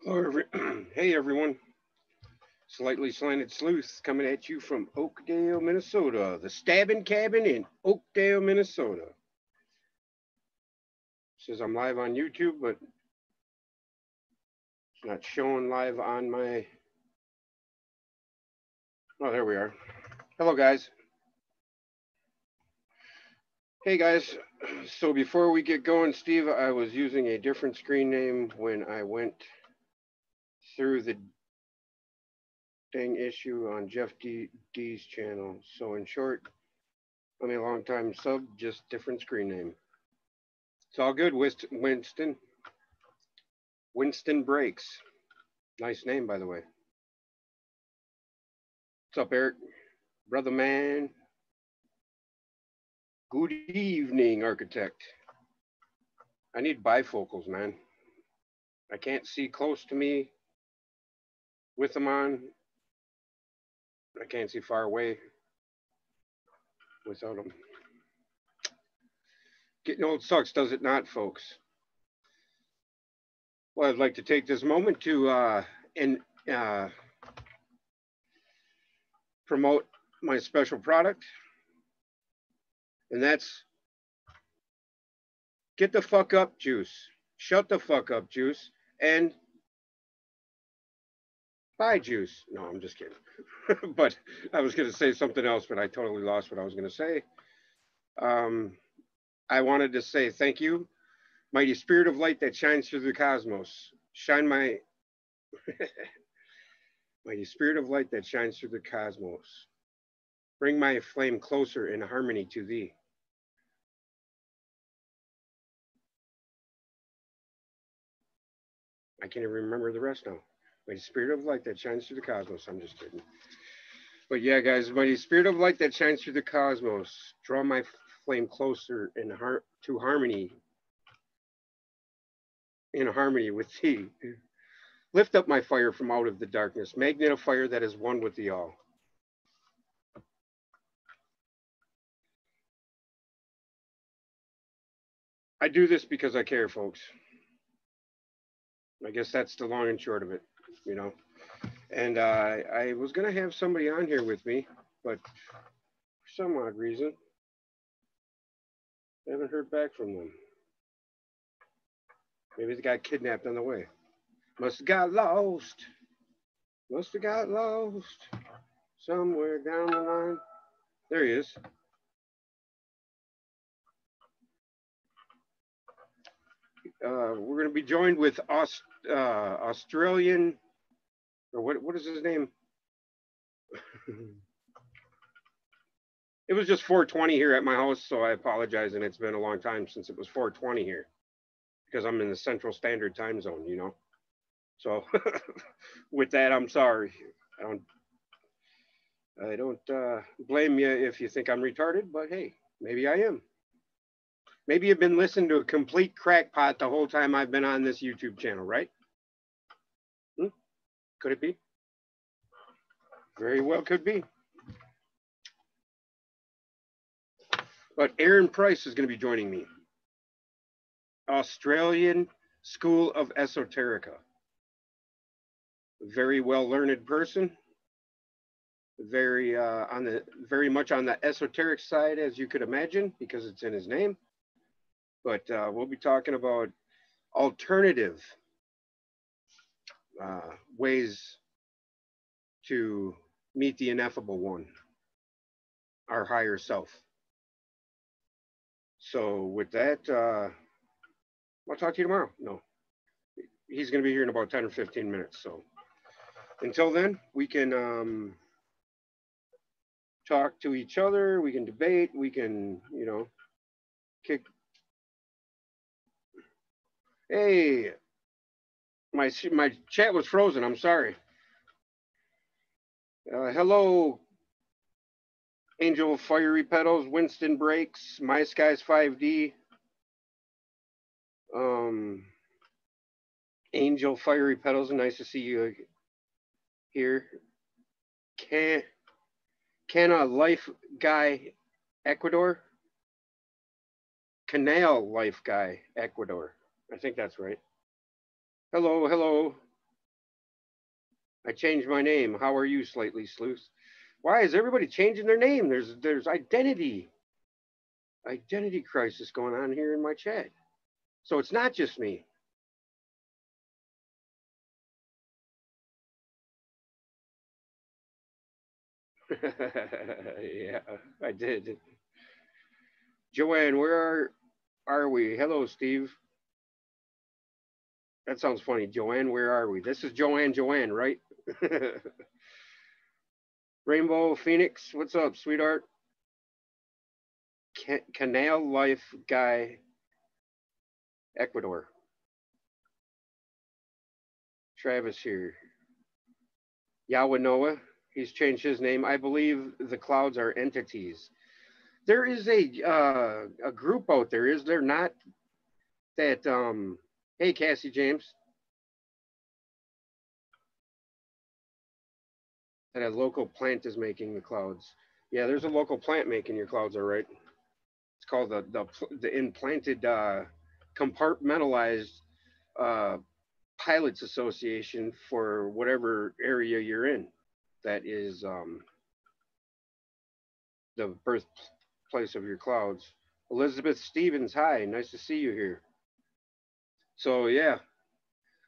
Hello, hey everyone. Slightly Slanted Sleuth coming at you from Oakdale, Minnesota. The Stabbing Cabin in Oakdale, Minnesota. Says I'm live on YouTube, but it's not showing live on my. Oh, there we are. Hello, guys. Hey, guys. So before we get going, Steve, I was using a different screen name when I went through the dang issue on Jeff D's channel. So in short, I'm a long time sub, just different screen name. It's all good, Winston. Winston Breaks. Nice name, by the way. What's up, Eric? Brother man. Good evening, architect. I need bifocals, man. I can't see close to me with them on. I can't see far away without them. Getting old sucks, does it not, folks? Well, I'd like to take this moment to promote my special product, and that's Get the Fuck Up Juice. Shut the fuck up, juice, and buy juice. No, I'm just kidding. But I was going to say something else, but I totally lost what I was going to say. I wanted to say thank you, mighty spirit of light that shines through the cosmos. Shine my mighty spirit of light that shines through the cosmos. Bring my flame closer in harmony to thee. I can't even remember the rest now. Mighty spirit of light that shines through the cosmos. I'm just kidding. But yeah, guys, mighty spirit of light that shines through the cosmos. Draw my flame closer to harmony. In harmony with thee. Lift up my fire from out of the darkness. Magnet of fire that is one with thee all. I do this because I care, folks. I guess that's the long and short of it, you know. And I was going to have somebody on here with me, but for some odd reason, I haven't heard back from them. Maybe they got kidnapped on the way. Must have got lost. Must have got lost somewhere down the line. There he is. We're going to be joined with Australian, or what is his name? It was just 4:20 here at my house, so I apologize, and it's been a long time since it was 4:20 here, because I'm in the Central Standard Time Zone, you know. So with that, I'm sorry. I don't blame you if you think I'm retarded, but hey, maybe I am. Maybe you've been listening to a complete crackpot the whole time I've been on this YouTube channel, right? Could it be? Very well could be. But Aaron Price is going to be joining me. Australian School of Esoterica. Very well learned person. Very much on the esoteric side, as you could imagine, because it's in his name. But we'll be talking about alternative ways to meet the ineffable one, our higher self. So with that, I'll talk to you tomorrow. No, he's going to be here in about 10 or 15 minutes. So until then, we can talk to each other. We can debate. We can, you know, kick. Hey, my chat was frozen. I'm sorry. Hello, Angel Fiery Petals, Winston Breaks, My Skies 5D. Angel Fiery Petals, nice to see you here. Cana Life Guy, Ecuador. Canal Life Guy, Ecuador. I think that's right. Hello, hello. I changed my name. How are you, Slightly Sleuth? Why is everybody changing their name? There's identity crisis going on here in my chat. So it's not just me. Yeah, I did. Joanne, where are we? Hello, Steve. That sounds funny. Joanne, where are we? This is Joanne, right? Rainbow Phoenix, what's up, sweetheart? Canal Life Guy, Ecuador. Travis here. Yahweh Noah, he's changed his name. I believe the clouds are entities. There is a group out there, is there not? That hey, Cassie James, that a local plant is making the clouds. Yeah, there's a local plant making your clouds, all right. It's called the implanted compartmentalized uh, pilots association for whatever area you're in. That is the birthplace of your clouds. Elizabeth Stevens, hi, nice to see you here. So yeah,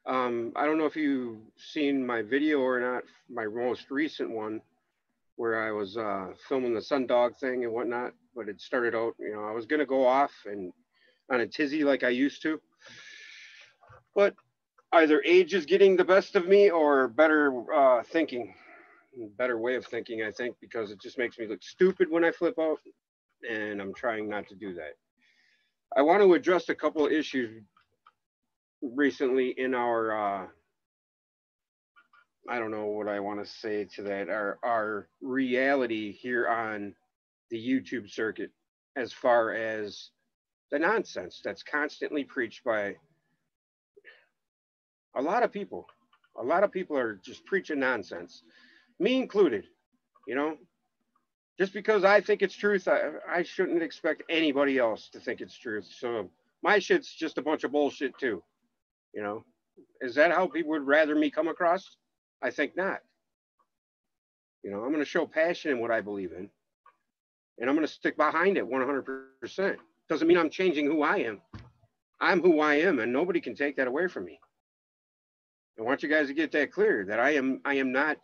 I don't know if you've seen my video or not, my most recent one, where I was filming the sundog thing and whatnot. But it started out, I was gonna go off and on a tizzy like I used to, but either age is getting the best of me or better thinking, better way of thinking, I think, because it just makes me look stupid when I flip out, and I'm trying not to do that. I want to address a couple of issues recently in our I don't know what I want to say to that, our reality here on the YouTube circuit, as far as the nonsense that's constantly preached by a lot of people. A lot of people are just preaching nonsense, me included. You know, just because I think it's truth, I shouldn't expect anybody else to think it's truth. So my shit's just a bunch of bullshit too. You know, is that how people would rather me come across? I think not. I'm going to show passion in what I believe in, and I'm going to stick behind it 100%. Doesn't mean I'm changing who I am. I'm who I am, and nobody can take that away from me. I want you guys to get that clear, that I am not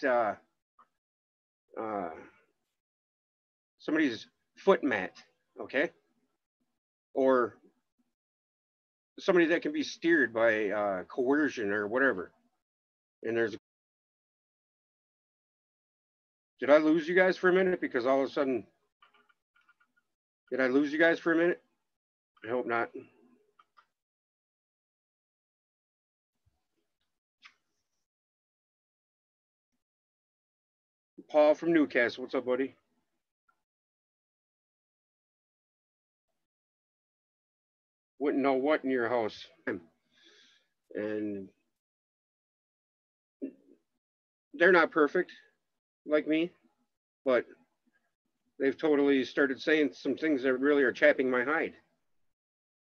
somebody's foot mat, okay? Or somebody that can be steered by coercion or whatever. And did I lose you guys for a minute? Because all of a sudden, did I lose you guys for a minute? I hope not. Paul from Newcastle, what's up, buddy? Wouldn't know what in your house. And they're not perfect like me, but they've totally started saying some things that really are chapping my hide.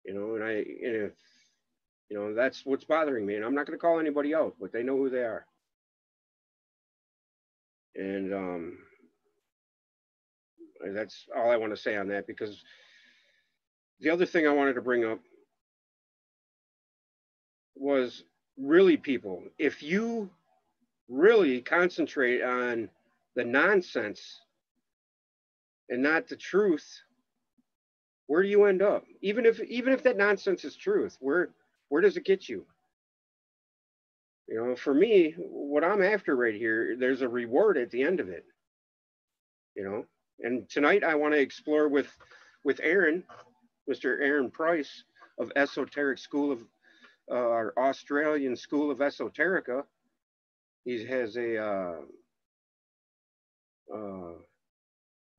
And if that's what's bothering me, and I'm not going to call anybody out, but they know who they are. And that's all I want to say on that, because the other thing I wanted to bring up was, really, people, if you really concentrate on the nonsense and not the truth, where do you end up? Even if that nonsense is truth, where does it get you? For me, what I'm after right here, there's a reward at the end of it. And tonight I want to explore with Aaron, Mr. Aaron Price of Esoteric School of our Australian School of Esoterica. He has a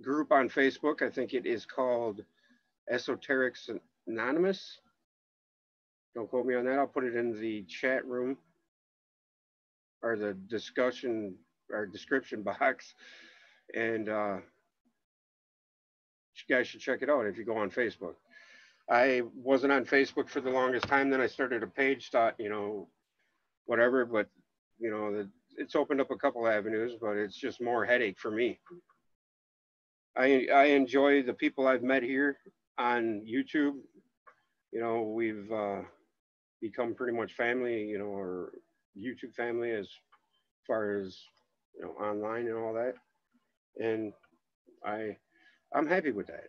group on Facebook. I think it is called Esoterics Anonymous. Don't quote me on that. I'll put it in the chat room or the discussion or description box. And you guys should check it out if you go on Facebook. I wasn't on Facebook for the longest time. Then I started a page, thought, whatever, but it's opened up a couple avenues, but it's just more headache for me. I enjoy the people I've met here on YouTube. You know, we've become pretty much family, you know, or YouTube family as far as, you know, online and all that. And I I'm happy with that.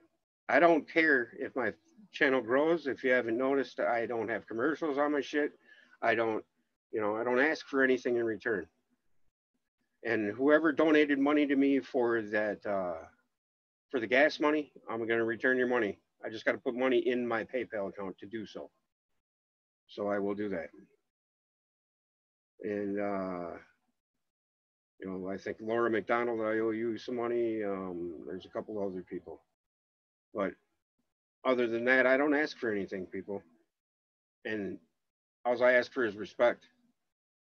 I don't care if my channel grows. If you haven't noticed, I don't have commercials on my shit. I don't, you know, I don't ask for anything in return. And whoever donated money to me for that, for the gas money, I'm going to return your money. I just got to put money in my PayPal account to do so. So I will do that. And, you know, I think Laura McDonald, I owe you some money. There's a couple other people. But other than that, I don't ask for anything, people. And all I ask for is respect.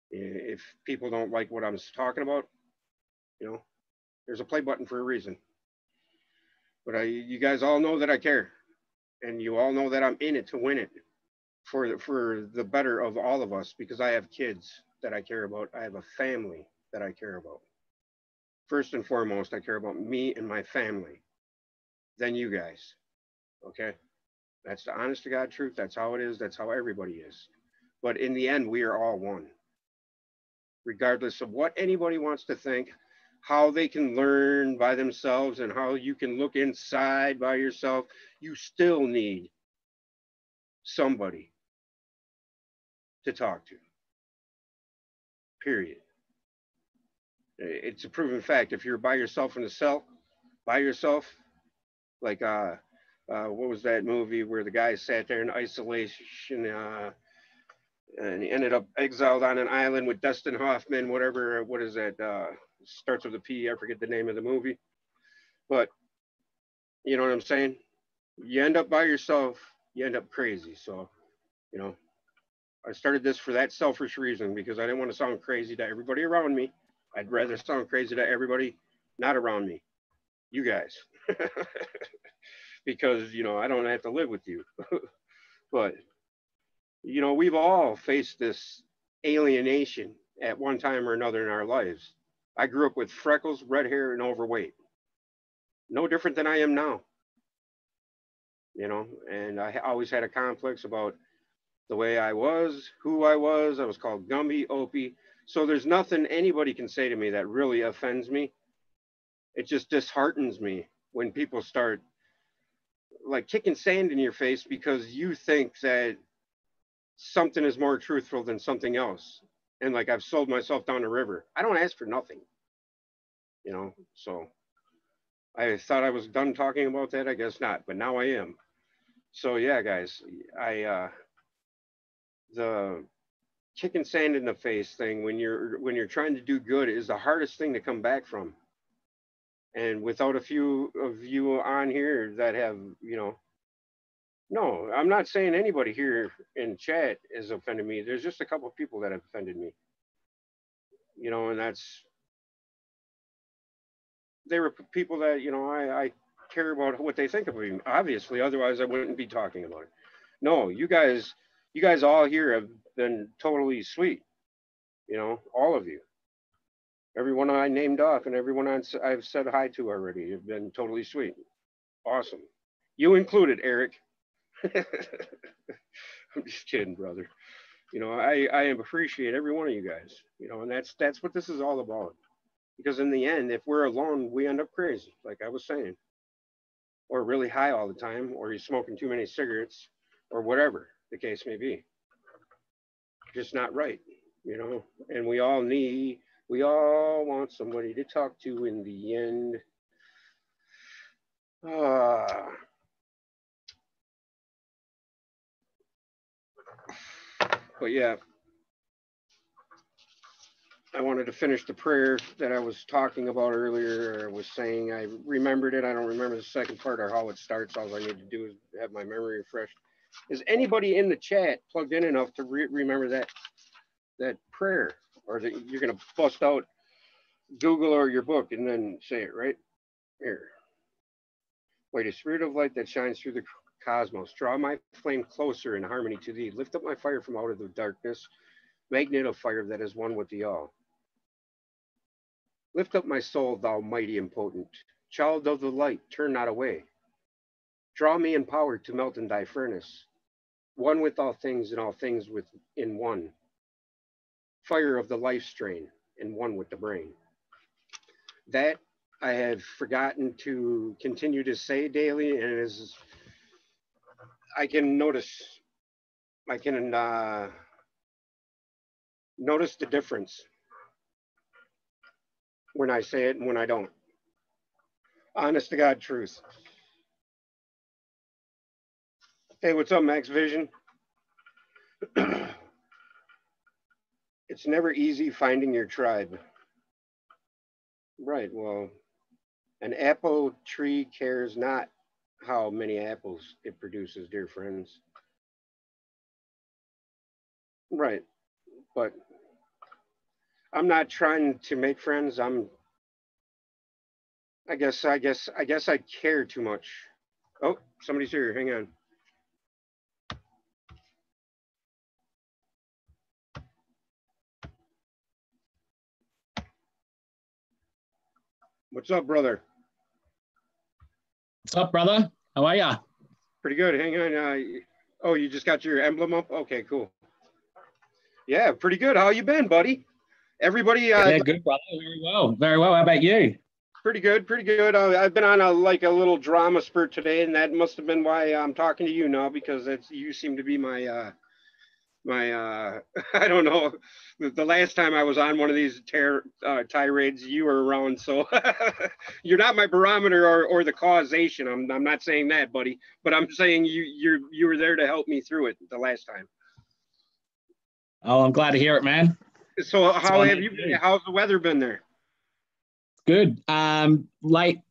If people don't like what I'm talking about, you know, there's a play button for a reason. But you guys all know that I care. And you all know that I'm in it to win it for the better of all of us, because I have kids that I care about. I have a family that I care about. First and foremost, I care about me and my family, then you guys. Okay? That's the honest to God truth. That's how it is. That's how everybody is. But in the end, we are all one. Regardless of what anybody wants to think, how they can learn by themselves, and how you can look inside by yourself, you still need somebody to talk to. Period. It's a proven fact. If you're by yourself in a cell, by yourself, like what was that movie where the guy sat there in isolation and he ended up exiled on an island with Dustin Hoffman, whatever, what is that? Starts with a P, I forget the name of the movie. But you know what I'm saying? You end up by yourself, you end up crazy. So, you know, I started this for that selfish reason, because I didn't want to sound crazy to everybody around me. I'd rather sound crazy to everybody not around me, you guys. Because, you know, I don't have to live with you. But, you know, we've all faced this alienation at one time or another in our lives. I grew up with freckles, red hair, and overweight. No different than I am now. You know, and I always had a complex about the way I was, who I was. I was called Gumby, Opie. So there's nothing anybody can say to me that really offends me. It just disheartens me when people start like kicking sand in your face because you think that something is more truthful than something else. And like I've sold myself down the river. I don't ask for nothing, you know. So I thought I was done talking about that. I guess not, but now I am. So yeah, guys, the kicking sand in the face thing when you're trying to do good is the hardest thing to come back from. And without a few of you on here that have, you know, no, I'm not saying anybody here in chat has offended me. There's just a couple of people that have offended me, you know, and they were people that, you know, I care about what they think of me, obviously, otherwise I wouldn't be talking about it. No, you guys all here have been totally sweet, you know, all of you. Everyone I named off and everyone I've said hi to already have been totally sweet. Awesome. You included, Eric. I'm just kidding, brother. You know, I appreciate every one of you guys, you know, and that's what this is all about. Because in the end, if we're alone, we end up crazy, like I was saying, or really high all the time, or you're smoking too many cigarettes, or whatever the case may be. Just not right, you know, and we all want somebody to talk to in the end. But yeah, I wanted to finish the prayer that I was talking about earlier. I was saying I remembered it. I don't remember the second part or how it starts. All I need to do is have my memory refreshed. Is anybody in the chat plugged in enough to remember that prayer, or that you're gonna bust out Google or your book and then say it right here? Wait, a spirit of light that shines through the cosmos, draw my flame closer in harmony to thee. Lift up my fire from out of the darkness, magnet of fire that is one with thee all. Lift up my soul, thou mighty and potent. Child of the light, turn not away. Draw me in power to melt in thy furnace, one with all things and all things within one. Fire of the life strain, and one with the brain. That I have forgotten to continue to say daily, and as I can notice, I can notice the difference when I say it and when I don't. Honest to God truth. Hey, what's up, Max Vision? It's never easy finding your tribe. Right, well, an apple tree cares not how many apples it produces, dear friends. Right, but I'm not trying to make friends. I guess I care too much. Oh, somebody's here. Hang on. What's up, brother? What's up, brother? How are ya? Pretty good. Hang on. Oh, you just got your emblem up? Okay, cool. Yeah, pretty good. How you been, buddy? Everybody? Yeah, good, brother. Very well. Very well. How about you? Pretty good. Pretty good. I've been on a little drama spurt today, and that must have been why I'm talking to you now, because you seem to be my I don't know, the last time I was on one of these tirades, you were around, so you're not my barometer or the causation. I'm not saying that, buddy, but I'm saying you were there to help me through it the last time. Oh, I'm glad to hear it, man. So how have you been? How's the weather been there? Good. Late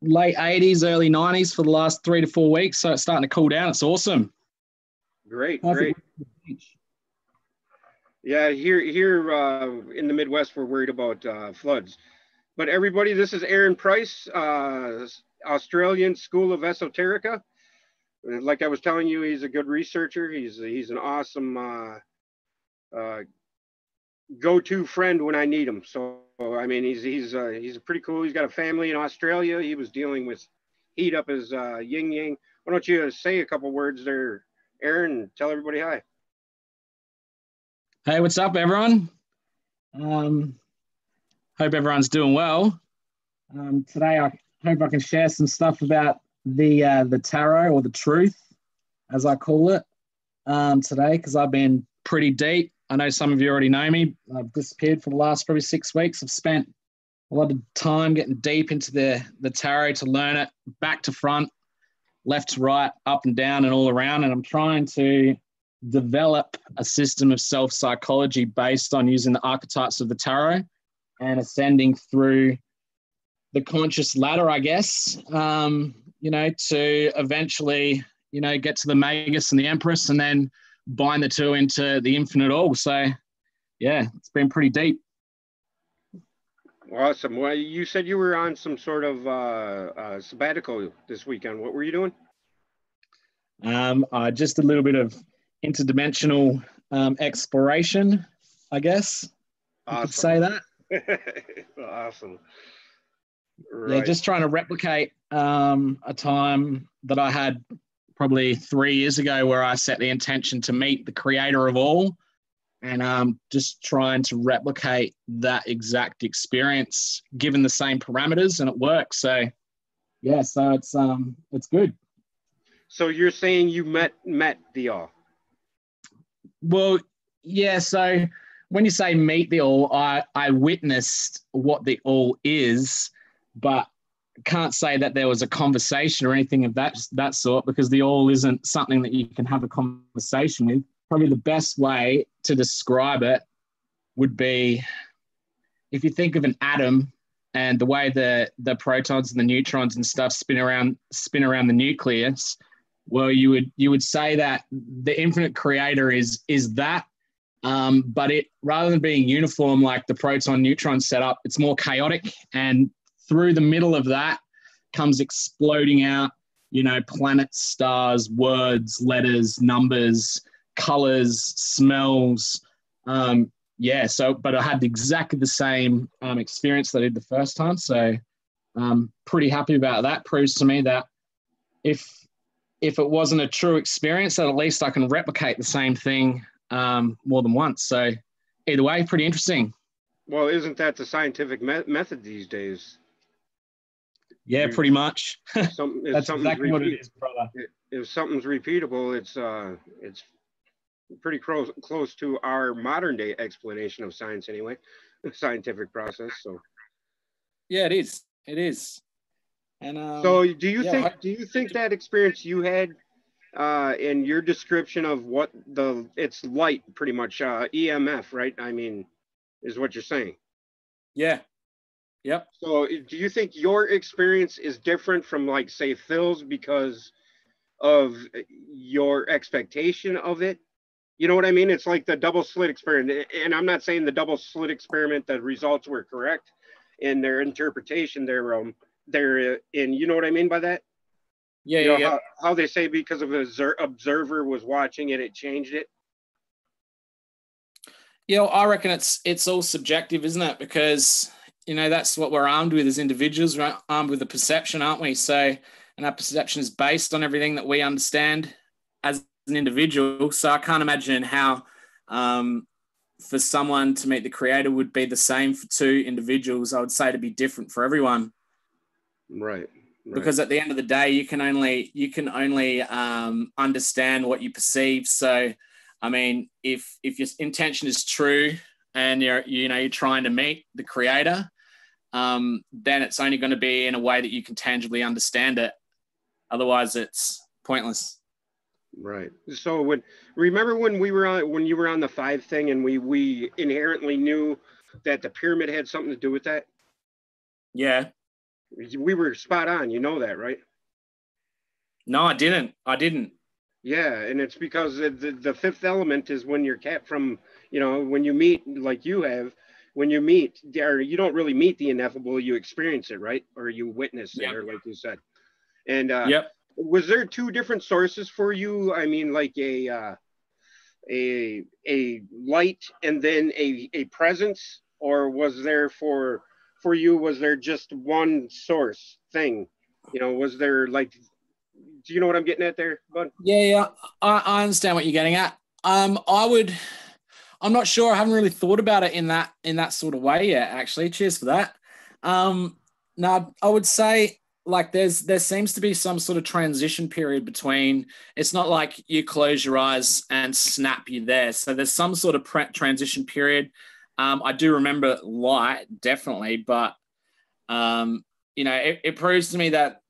80s, early 90s for the last 3 to 4 weeks, so it's starting to cool down. It's awesome. Great. Yeah, here in the Midwest, we're worried about floods. But everybody, this is Aaron Price, Australian School of Esoterica. Like I was telling you, he's a good researcher. He's an awesome go-to friend when I need him. So I mean, he's pretty cool. He's got a family in Australia. He was dealing with heat up his yin yang. Why don't you say a couple words there, Aaron, and tell everybody hi. Hey, what's up, everyone? Hope everyone's doing well. Today, I hope I can share some stuff about the tarot, or the truth, as I call it, today, because I've been pretty deep. I know some of you already know me. I've disappeared for the last probably 6 weeks. I've spent a lot of time getting deep into the tarot to learn it back to front, left to right, up and down, and all around. And I'm trying to develop a system of self-psychology based on using the archetypes of the tarot and ascending through the conscious ladder, I guess, to eventually, get to the Magus and the Empress, and then bind the two into the infinite all. So, yeah, it's been pretty deep. Awesome. Well, you said you were on some sort of sabbatical this weekend. What were you doing? Just a little bit of interdimensional exploration, I guess. Awesome. You could say that. Awesome. Right. Yeah, just trying to replicate a time that I had probably 3 years ago, where I set the intention to meet the creator of all, and just trying to replicate that exact experience given the same parameters, and it works. So yeah, so it's good. So you're saying you met the all? Well, yeah. So when you say meet the all, I witnessed what the all is, but can't say that there was a conversation or anything of that sort, because the all isn't something that you can have a conversation with. Probably the best way to describe it would be, if you think of an atom and the way the protons and the neutrons and stuff spin around the nucleus. Well, you would say that the infinite creator is that, but it, rather than being uniform like the proton neutron setup, it's more chaotic, and through the middle of that comes exploding out, planets, stars, words, letters, numbers, colors, smells, yeah, so, but I had exactly the same experience that I did the first time. So I'm pretty happy about that. Proves to me that if it wasn't a true experience, that at least I can replicate the same thing more than once. So either way, pretty interesting. Well, isn't that the scientific method these days? Yeah, pretty much. If That's something's exactly what it is, brother. if something's repeatable, it's pretty close to our modern day explanation of science anyway, scientific process. So yeah, it is. It is. And so do you think that experience you had in your description of what it's light pretty much EMF, right? I mean, is what you're saying. yeah, yep. So do you think your experience is different from like say Phil's because of your expectation of it? You know what I mean? It's like the double slit experiment. And I'm not saying the double slit experiment, the results were correct in their interpretation. They're in, you know what I mean by that? Yeah, You know, yeah. how they say because of an observer was watching it, it changed it. Yeah, well, I reckon it's all subjective, isn't it? Because, you know, that's what we're armed with as individuals. We're armed with a perception, aren't we? So, and our perception is based on everything that we understand as an individual. So I can't imagine how for someone to meet the creator would be the same for two individuals. I would say to be different for everyone. Right. Because at the end of the day, you can only understand what you perceive. So, I mean, if your intention is true and you're trying to meet the creator, then it's only going to be in a way that you can tangibly understand it. Otherwise, it's pointless. Right. So remember when you were on the 5 thing and we inherently knew that the pyramid had something to do with that? Yeah. We were spot on. You know that, right? No, I didn't. Yeah, and it's because the fifth element is when you're from, when you meet like you have, when you meet, or you don't really meet the ineffable, you experience it, right? Or you witness it, or like you said. And yep. Was there 2 different sources for you? I mean, like a light and then a presence, or was there for you? Was there just one source thing? Was there like? Do you know what I'm getting at there, bud? Yeah. I understand what you're getting at. I'm not sure. I haven't really thought about it in that sort of way yet, actually. Cheers for that. Now I would say like there seems to be some sort of transition period between, it's not like you close your eyes and snap you there. So there's some sort of transition period. I do remember light, definitely, but it proves to me that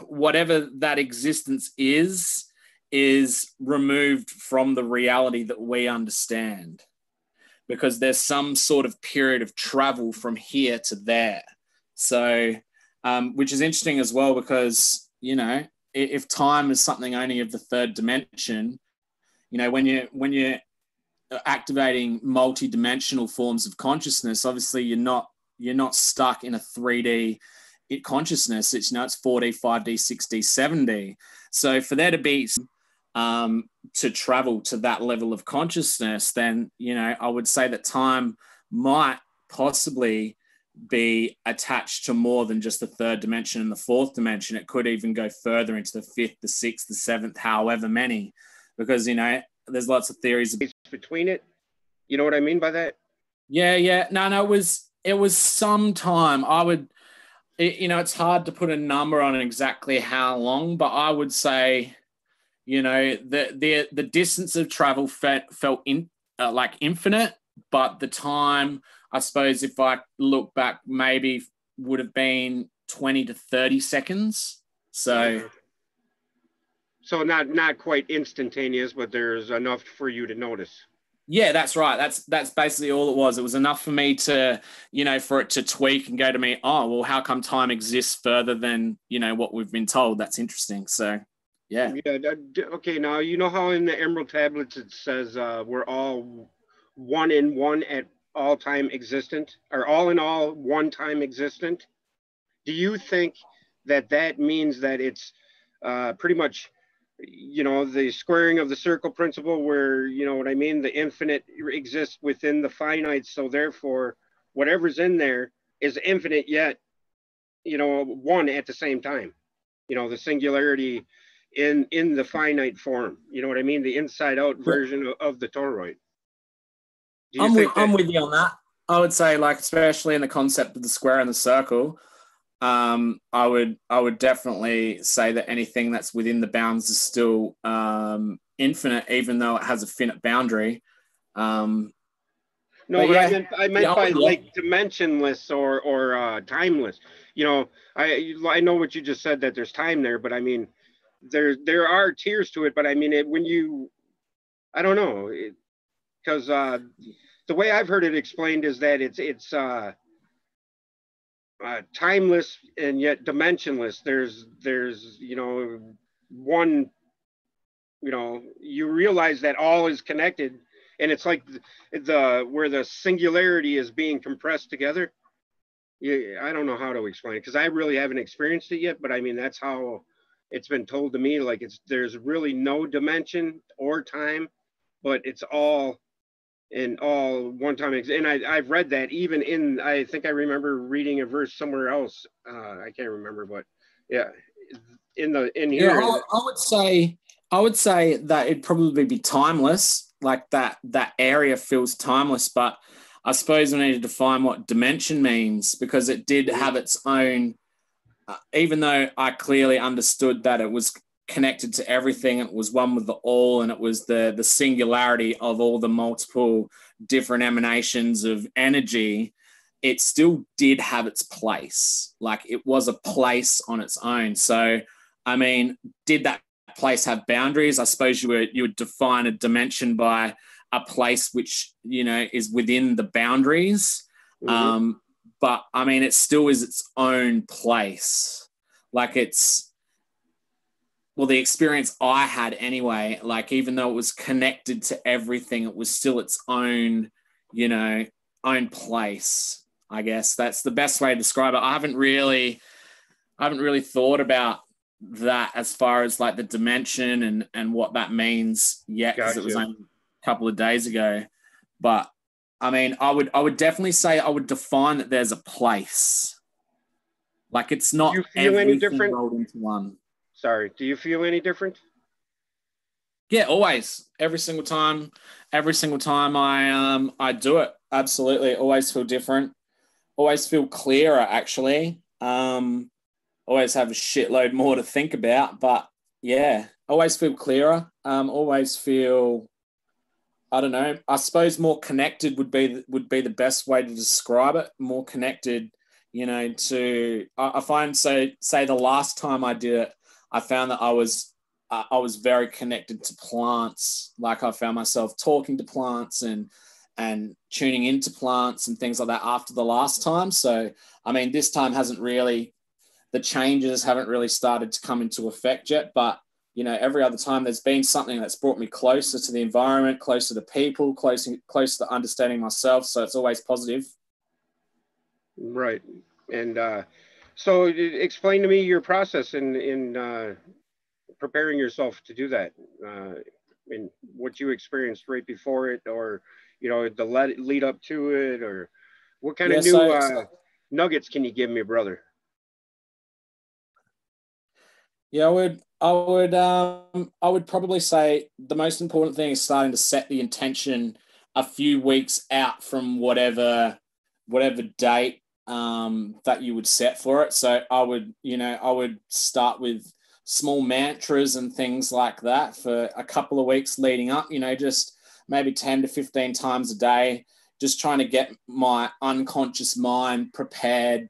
whatever that existence is removed from the reality that we understand, because there's some sort of period of travel from here to there. So, which is interesting as well, because, if time is something only of the 3rd dimension, when you're activating multi-dimensional forms of consciousness, obviously you're not stuck in a 3D consciousness. It's 4D, 5D, 6D, 7D. So for there to be to travel to that level of consciousness, then I would say that time might possibly be attached to more than just the 3rd dimension and the 4th dimension. It could even go further into the 5th, the 6th, the 7th, however many, because there's lots of theories between it. You know what I mean by that? Yeah. No, it was some time. It's hard to put a number on exactly how long, but I would say, the distance of travel felt like infinite, but the time, I suppose, if I look back, maybe would have been 20 to 30 seconds. So not quite instantaneous, but there's enough for you to notice. Yeah, that's right. That's basically all it was. It was enough for me to, for it to tweak and go to me, oh, well, how come time exists further than, what we've been told? That's interesting. So, yeah. Okay, now, you know how in the Emerald Tablets it says we're all one in one at all time existent, or all in all one time existent? Do you think that means that it's pretty much the squaring of the circle principle, where, what I mean, the infinite exists within the finite. So therefore, whatever's in there is infinite, yet, one at the same time. The singularity in the finite form. You know what I mean? The inside out version of the toroid. Do you think I'm with you on that. I would say, like, especially in the concept of the square and the circle, I would definitely say that anything that's within the bounds is still infinite, even though it has a finite boundary. No, but yeah, I meant by like dimensionless or timeless. I know what you just said, that there's time there, but I mean, there are tiers to it. But I mean, I don't know, because the way I've heard it explained is that it's timeless and yet dimensionless. There's one, you realize that all is connected, and it's like the where the singularity is being compressed together. Yeah, I don't know how to explain it, because I really haven't experienced it yet, but I mean, that's how it's been told to me. Like, there's really no dimension or time, but it's all in all one time. And I've read that even I think I remember reading a verse somewhere else. I can't remember, but yeah, in here. Yeah, I would say that it'd probably be timeless. Like that area feels timeless, but I suppose we need to define what dimension means, because it did have its own. Even though I clearly understood that it was connected to everything, it was one with the all, and it was the singularity of all the multiple different emanations of energy, it still did have its place. Like, it was a place on its own. So, I mean, did that place have boundaries? I suppose you would define a dimension by a place which, is within the boundaries. Mm-hmm. But I mean, it still is its own place. Like, the experience I had anyway, like, even though it was connected to everything, it was still its own, own place. I guess that's the best way to describe it. I haven't really thought about that as far as like the dimension and what that means yet, because it was only a couple of days ago. But I mean, I would definitely say I would define that there's a place. Like, it's not Do you feel any different? rolled into one. Sorry, do you feel any different? Yeah, always. Every single time I do it. Absolutely. Always feel different. Always feel clearer, actually. Always have a shitload more to think about, but yeah, always feel clearer. Always feel, I don't know, I suppose more connected would be the best way to describe it. More connected, I find, say the last time I did it, I found that I was very connected to plants. Like, I found myself talking to plants and tuning into plants and things like that after the last time. So, I mean, this time the changes haven't really started to come into effect yet, but every other time there's been something that's brought me closer to the environment, closer to people, closer to understanding myself. So it's always positive. Right. And so explain to me your process in preparing yourself to do that, and what you experienced right before it, or the lead up to it, or what kind of new nuggets can you give me, brother? Yeah, I would probably say the most important thing is starting to set the intention a few weeks out from whatever date that you would set for it. So I would start with small mantras and things like that for a couple of weeks leading up, just maybe 10 to 15 times a day, just trying to get my unconscious mind prepared,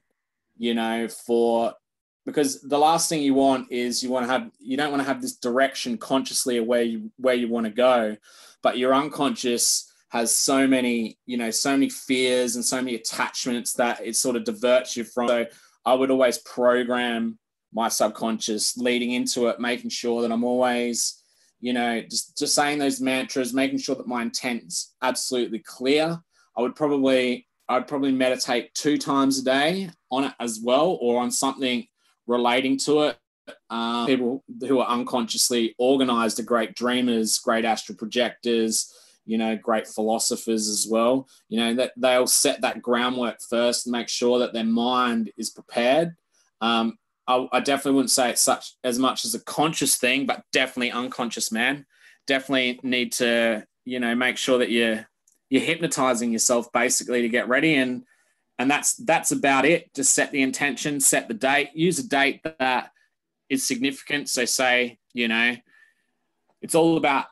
because the last thing you want is you don't want to have this direction consciously of where you want to go, but your unconscious has so many fears and so many attachments that it sort of diverts you from. So I would always program my subconscious leading into it, making sure that I'm always, just saying those mantras, making sure that my intent's absolutely clear. I'd probably meditate 2 times a day on it as well, or on something relating to it. People who are unconsciously organized are great dreamers, great astral projectors, great philosophers as well. That they'll set that groundwork first and make sure that their mind is prepared. I definitely wouldn't say it's as much as a conscious thing, but definitely unconscious, man. Definitely need to, make sure that you're hypnotizing yourself basically to get ready. And that's about it. Just set the intention, set the date, use a date that is significant. So say, it's all about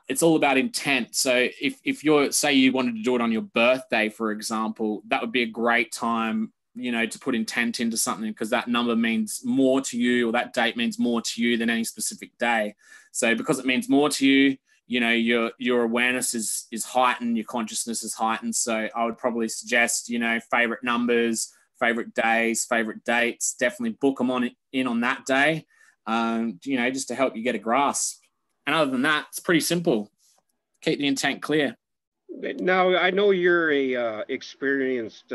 intent. So if say you wanted to do it on your birthday, for example, that would be a great time, to put intent into something, because that number means more to you, or that date means more to you than any specific day. So because it means more to you, your awareness is heightened, your consciousness is heightened. So I would probably suggest, favorite numbers, favorite days, favorite dates, definitely book them in on that day, just to help you get a grasp. And other than that, it's pretty simple. Keep the intent clear. Now, I know you're a experienced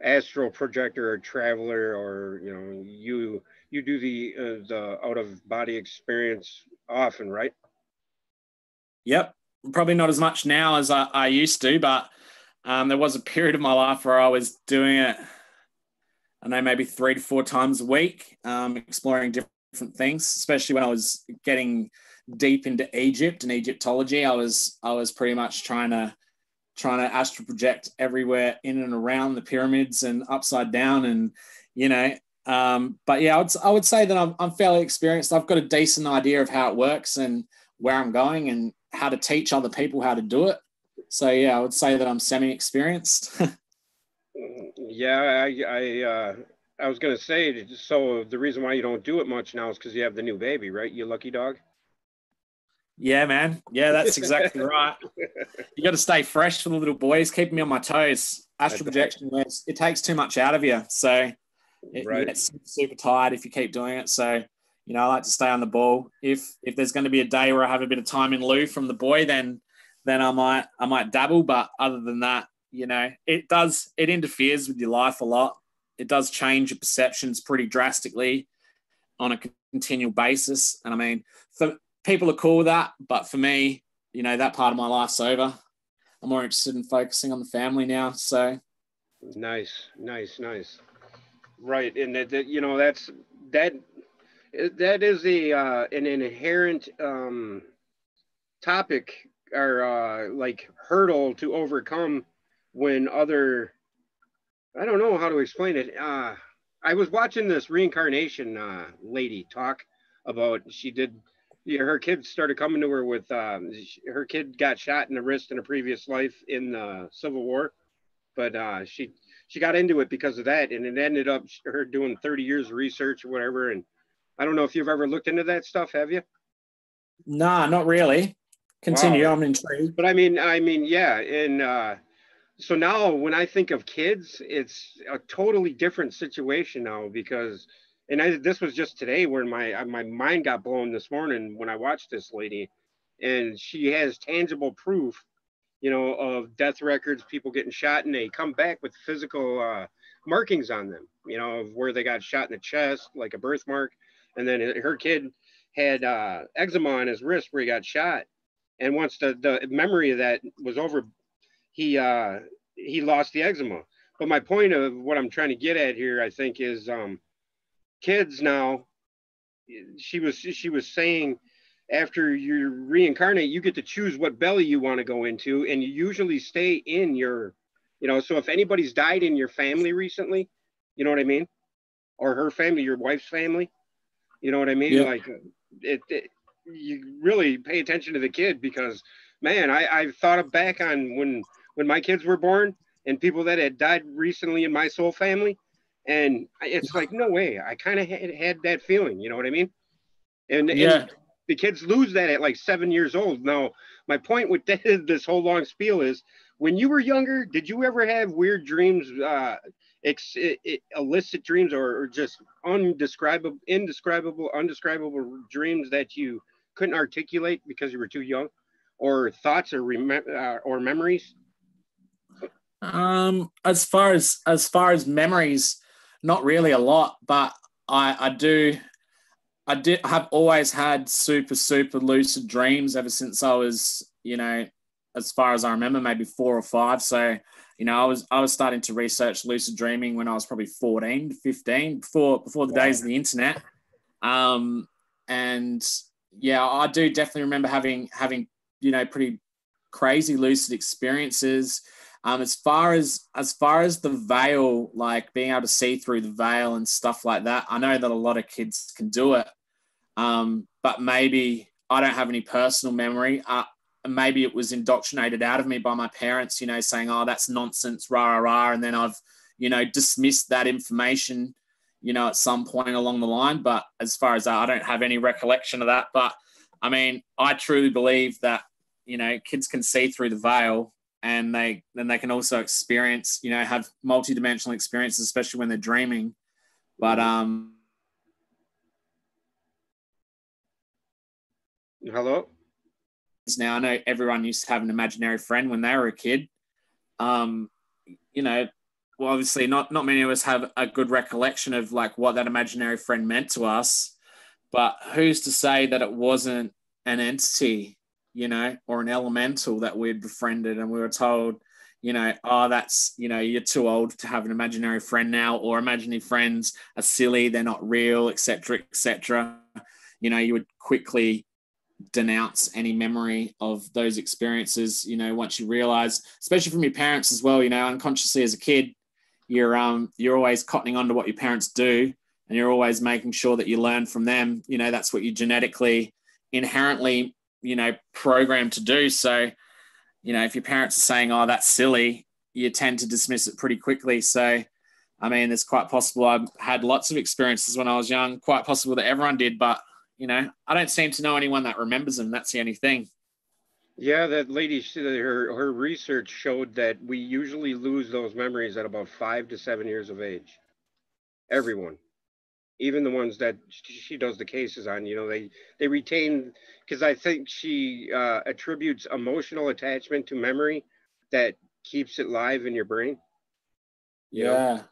astral projector or traveler, or you do the out of body experience often, right? Yep, probably not as much now as I used to, but there was a period of my life where I was doing it, I know, maybe 3 to 4 times a week, exploring different things, especially when I was getting deep into Egypt and Egyptology. I was pretty much trying to astral project everywhere in and around the pyramids and upside down, and but yeah, I would say that I'm fairly experienced. I've got a decent idea of how it works and where I'm going and how to teach other people how to do it. So yeah, I would say that I'm semi-experienced. Yeah, I was gonna say, so the reason why you don't do it much now is because you have the new baby, right? You lucky dog. Yeah, man. Yeah, that's exactly right. You got to stay fresh for the little boys, keep me on my toes. Astral projection, it takes too much out of you. So you get super tired if you keep doing it. So, I like to stay on the ball. If there's going to be a day where I have a bit of time in lieu from the boy, then I might dabble. But other than that, it interferes with your life a lot. It does change your perceptions pretty drastically on a continual basis. And I mean, people are cool with that, but for me, that part of my life's over. I'm more interested in focusing on the family now. So nice. Right, and that is an inherent topic, or like hurdle to overcome when I don't know how to explain it. I was watching this reincarnation lady talk about, her kid started coming to her with, her kid got shot in the wrist in a previous life in the Civil War, but she got into it because of that, and it ended up her doing 30 years of research or whatever. And I don't know if you've ever looked into that stuff, have you? Nah, not really. Continue. Wow. I'm intrigued. But I mean, yeah, and so now when I think of kids, it's a totally different situation now, because, and this was just today where my mind got blown this morning when I watched this lady, and she has tangible proof, of death records, people getting shot, and they come back with physical markings on them, of where they got shot in the chest, like a birthmark. And then her kid had eczema on his wrist where he got shot. And once the memory of that was over, he lost the eczema. But my point of what I'm trying to get at here, I think, is kids now. She was saying, after you reincarnate, you get to choose what belly you want to go into, and you usually stay in your, so if anybody's died in your family recently, you know what I mean, or her family, your wife's family, you know what I mean? Yeah. Like you really pay attention to the kid, because man, I've thought back on when my kids were born and people that had died recently in my soul family, and it's like, no way, I kind of had that feeling, you know what I mean? And the kids lose that at like 7 years old. Now, my point with this whole long spiel is, when you were younger, did you ever have weird dreams, illicit dreams, or just undescribable dreams that you couldn't articulate because you were too young, or thoughts or memories? As far as memories, not really a lot, but I do have always had super, super lucid dreams ever since I was, as far as I remember, maybe 4 or 5. So, I was starting to research lucid dreaming when I was probably 14, 15, before the days of the internet. And yeah, I do definitely remember having, pretty crazy lucid experiences. As far as the veil, like being able to see through the veil and stuff like that, I know that a lot of kids can do it. But maybe I don't have any personal memory. Maybe it was indoctrinated out of me by my parents, saying, oh, that's nonsense, rah, rah, rah. And then I've, dismissed that information, at some point along the line. But as far as that, I don't have any recollection of that. But I mean, I truly believe that, kids can see through the veil, and they can also experience, have multidimensional experiences, especially when they're dreaming. But hello. Now I know everyone used to have an imaginary friend when they were a kid. Well, obviously not many of us have a good recollection of like what that imaginary friend meant to us, but who's to say that it wasn't an entity, or an elemental that we'd befriended, and we were told, oh, that's, you're too old to have an imaginary friend now, or imaginary friends are silly, they're not real, etc., etc. You would quickly denounce any memory of those experiences, once you realize, especially from your parents as well, unconsciously as a kid, you're always cottoning on to what your parents do, and you're always making sure that you learn from them. That's what you genetically, inherently, programmed to do. So, if your parents are saying, oh, that's silly, you tend to dismiss it pretty quickly. So, I mean, it's quite possible I've had lots of experiences when I was young, quite possible that everyone did, but I don't seem to know anyone that remembers them. That's the only thing. Yeah, that lady, her research showed that we usually lose those memories at about 5 to 7 years of age. Everyone, even the ones that she does the cases on, they retain, because I think she attributes emotional attachment to memory that keeps it live in your brain. Yeah.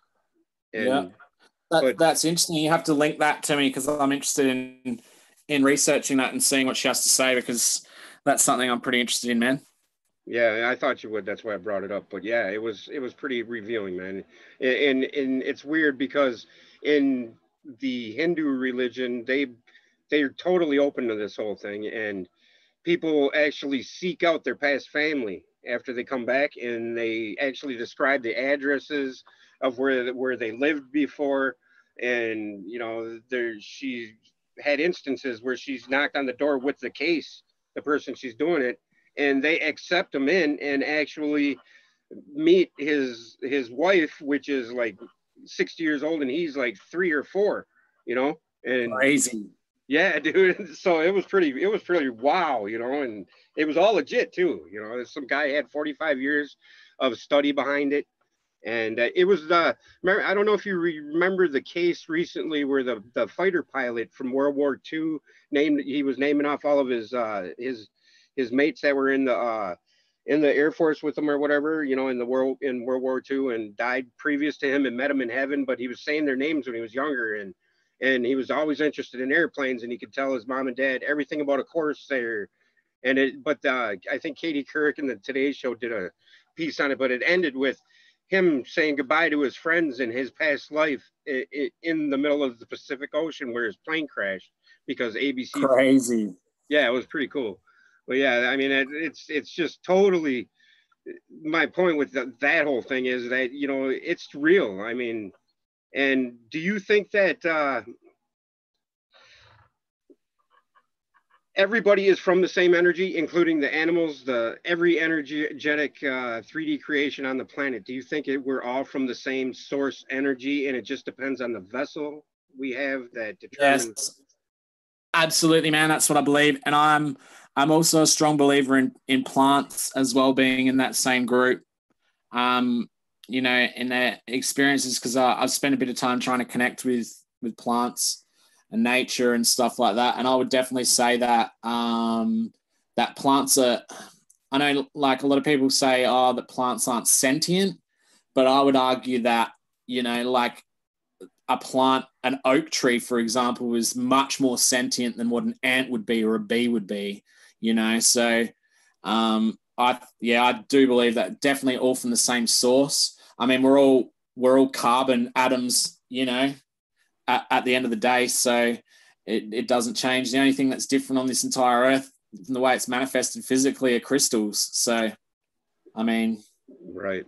And that's interesting. You have to link that to me, because I'm interested in researching that and seeing what she has to say, because that's something I'm pretty interested in, man. Yeah, I thought you would. That's why I brought it up. But yeah, it was pretty revealing, man. And it's weird because in the Hindu religion, they're totally open to this whole thing, and people actually seek out their past family after they come back, and they actually describe the addresses of where they lived before. And she had instances where she's knocked on the door with the case, the person she's doing it, and they accept him in and actually meet his wife, which is like 60 years old, and he's like 3 or 4, and crazy. Yeah, dude. So it was pretty wow, and it was all legit too. Some guy had 45 years of study behind it. And it was I don't know if you remember the case recently where the fighter pilot from World War II he was naming off all of his mates that were in the Air Force with him or whatever, in World War II, and died previous to him, and met him in heaven, but he was saying their names when he was younger, and he was always interested in airplanes, and he could tell his mom and dad everything about a Corsair. But I think Katie Couric in the Today Show did a piece on it, but it ended with him saying goodbye to his friends in his past life in the middle of the Pacific Ocean where his plane crashed because ABC. Crazy. Yeah, it was pretty cool. But yeah, I mean, it's just totally, my point with that whole thing is that, it's real. I mean, and do you think that everybody is from the same energy, including the animals, every energetic 3D creation on the planet? Do you think we're all from the same source energy, and it just depends on the vessel we have that determines? Yes, absolutely, man. That's what I believe, and I'm also a strong believer in plants as well being in that same group. In their experiences, because I've spent a bit of time trying to connect with plants and nature and stuff like that. And I would definitely say that that plants are, I know like a lot of people say, that plants aren't sentient, but I would argue that, like a plant, an oak tree, for example, is much more sentient than what an ant would be or a bee would be, you know? So, I do believe that definitely all from the same source. I mean, we're all carbon atoms, you know, at the end of the day. So it doesn't change. The only thing that's different on this entire earth from the way it's manifested physically are crystals. So, I mean, right.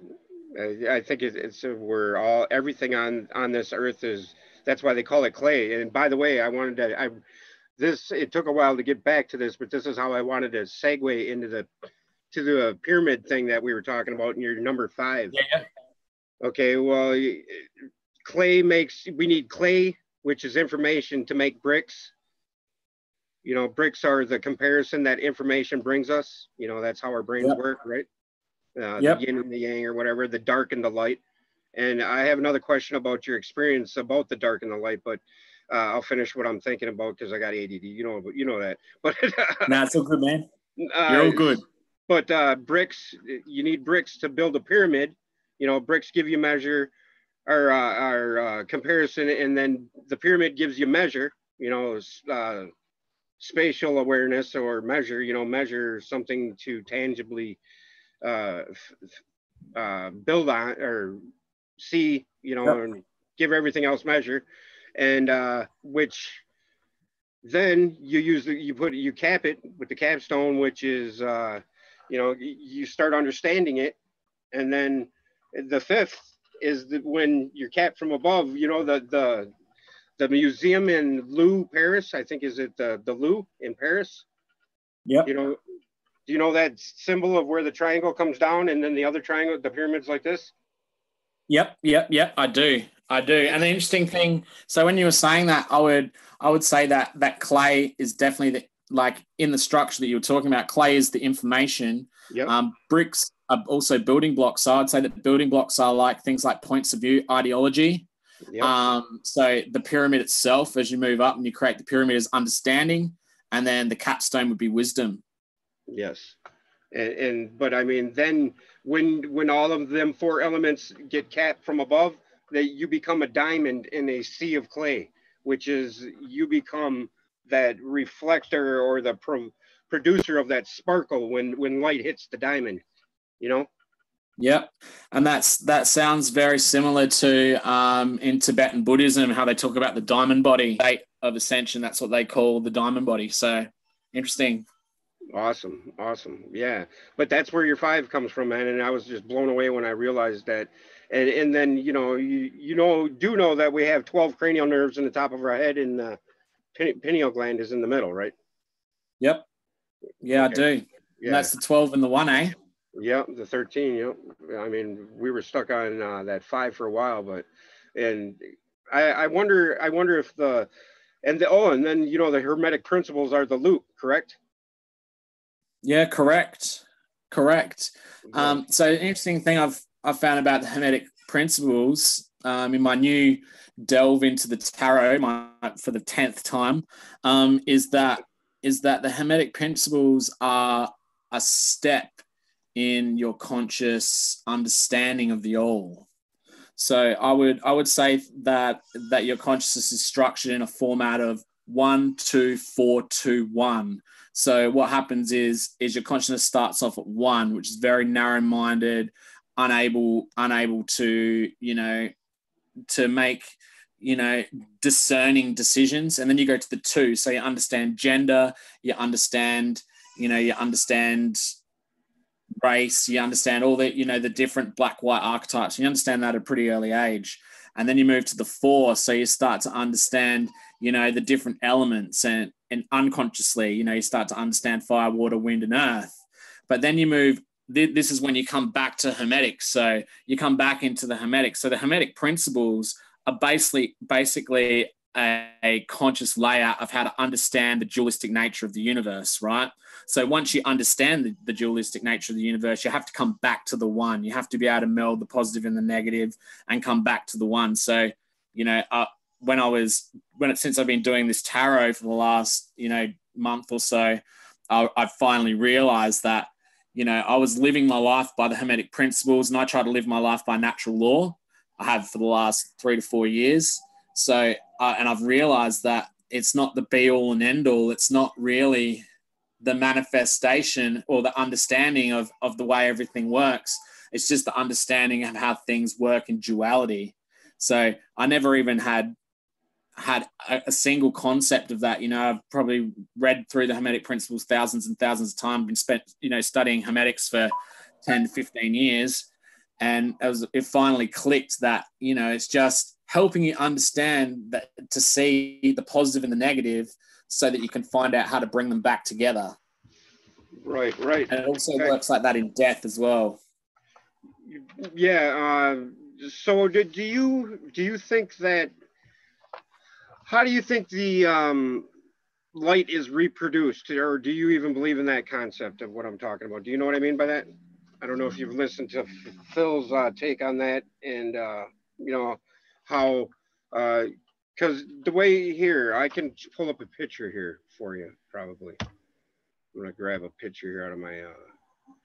I think it's we're all, everything on this earth is, that's why they call it clay. And by the way, it took a while to get back to this, but this is how I wanted to segue into the pyramid thing that we were talking about in your number 5. yeah. Okay, well, we need clay, which is information, to make bricks. You know, bricks are the comparison that information brings us. You know, that's how our brains work, right? The yin and the yang, or whatever, the dark and the light. And I have another question about your experience about the dark and the light, but I'll finish what I'm thinking about because I got ADD. You know that. But nah, it's all good, man. You're all good. But bricks, you need bricks to build a pyramid. You know, bricks give you measure, or comparison, and then the pyramid gives you measure. You know, spatial awareness, or measure. You know, measure something to tangibly build on or see, you know, and give everything else measure, and which then you cap it with the capstone, which is you know, you start understanding it, and then the 5th is when you're capped from above. You know, the museum in Louvre, Paris, I think, is it the Louvre in Paris? Yeah. You know, do you know that symbol of where the triangle comes down and then the other triangle, the pyramid's like this? Yep. I do. And the interesting thing, so when you were saying that, I would say that clay is definitely like in the structure that you were talking about. Clay is the information. Yep. Bricks are also building blocks. So I'd say that building blocks are like things like points of view, ideology. Yep. So the pyramid itself, as you move up and you create the pyramid, is understanding, and then the capstone would be wisdom. Yes. But I mean, then when all of them 4 elements get capped from above, that you become a diamond in a sea of clay, which is, you become that reflector or the producer of that sparkle when light hits the diamond, you know? Yep. And that sounds very similar to in Tibetan Buddhism, how they talk about the diamond body, state of ascension. That's what they call the diamond body. So interesting. Awesome. Yeah. But that's where your 5 comes from, man. And I was just blown away when I realized that. And then, you know that we have 12 cranial nerves in the top of our head, and the pineal gland is in the middle, right? Yep. Yeah, okay. I do. Yeah. And that's the 12 and the 1, eh? Yeah, the 13. Yep. I mean, we were stuck on that 5 for a while, and I wonder if and then, you know, the Hermetic principles are the loop, correct? Yeah, correct. Yeah. So an interesting thing I've found about the Hermetic principles in my new delve into the tarot for the 10th time is that the Hermetic principles are a step in your conscious understanding of the all. So I would say that your consciousness is structured in a format of 1, 2, 4, 2, 1. So what happens is your consciousness starts off at 1, which is very narrow-minded, unable to, you know, to make, you know, discerning decisions. And then you go to the 2. So you understand gender, you understand race, you understand all the, you know, the different black, white archetypes. You understand that at a pretty early age. And then you move to the 4. So you start to understand, you know, the different elements, and unconsciously, you know, you start to understand fire, water, wind, and earth. But then you move, this is when you come back to Hermetic. So you come back into the Hermetic. So the Hermetic principles are basically a conscious layout of how to understand the dualistic nature of the universe, right? So once you understand the dualistic nature of the universe, you have to come back to the 1. You have to be able to meld the positive and the negative and come back to the 1. So, you know, since I've been doing this tarot for the last, you know, month or so, I finally realized that, you know, I was living my life by the Hermetic principles, and I try to live my life by natural law. I have for the last 3 to 4 years. So, and I've realized that it's not the be all and end all. It's not really the manifestation or the understanding of the way everything works. It's just the understanding of how things work in duality. So I never even had a single concept of that. You know, I've probably read through the Hermetic principles thousands and thousands of times, been spent, you know, studying Hermetics for 10 to 15 years. And it finally clicked that, you know, it's just helping you understand that, to see the positive and the negative so that you can find out how to bring them back together. Right. And it also works like that in death as well. Yeah. So do you think that, how do you think the light is reproduced, or do you even believe in that concept of what I'm talking about? Do you know what I mean by that? I don't know if you've listened to Phil's take on that, and you know how, because the way here, I can pull up a picture here for you. Probably, I'm gonna grab a picture here out of my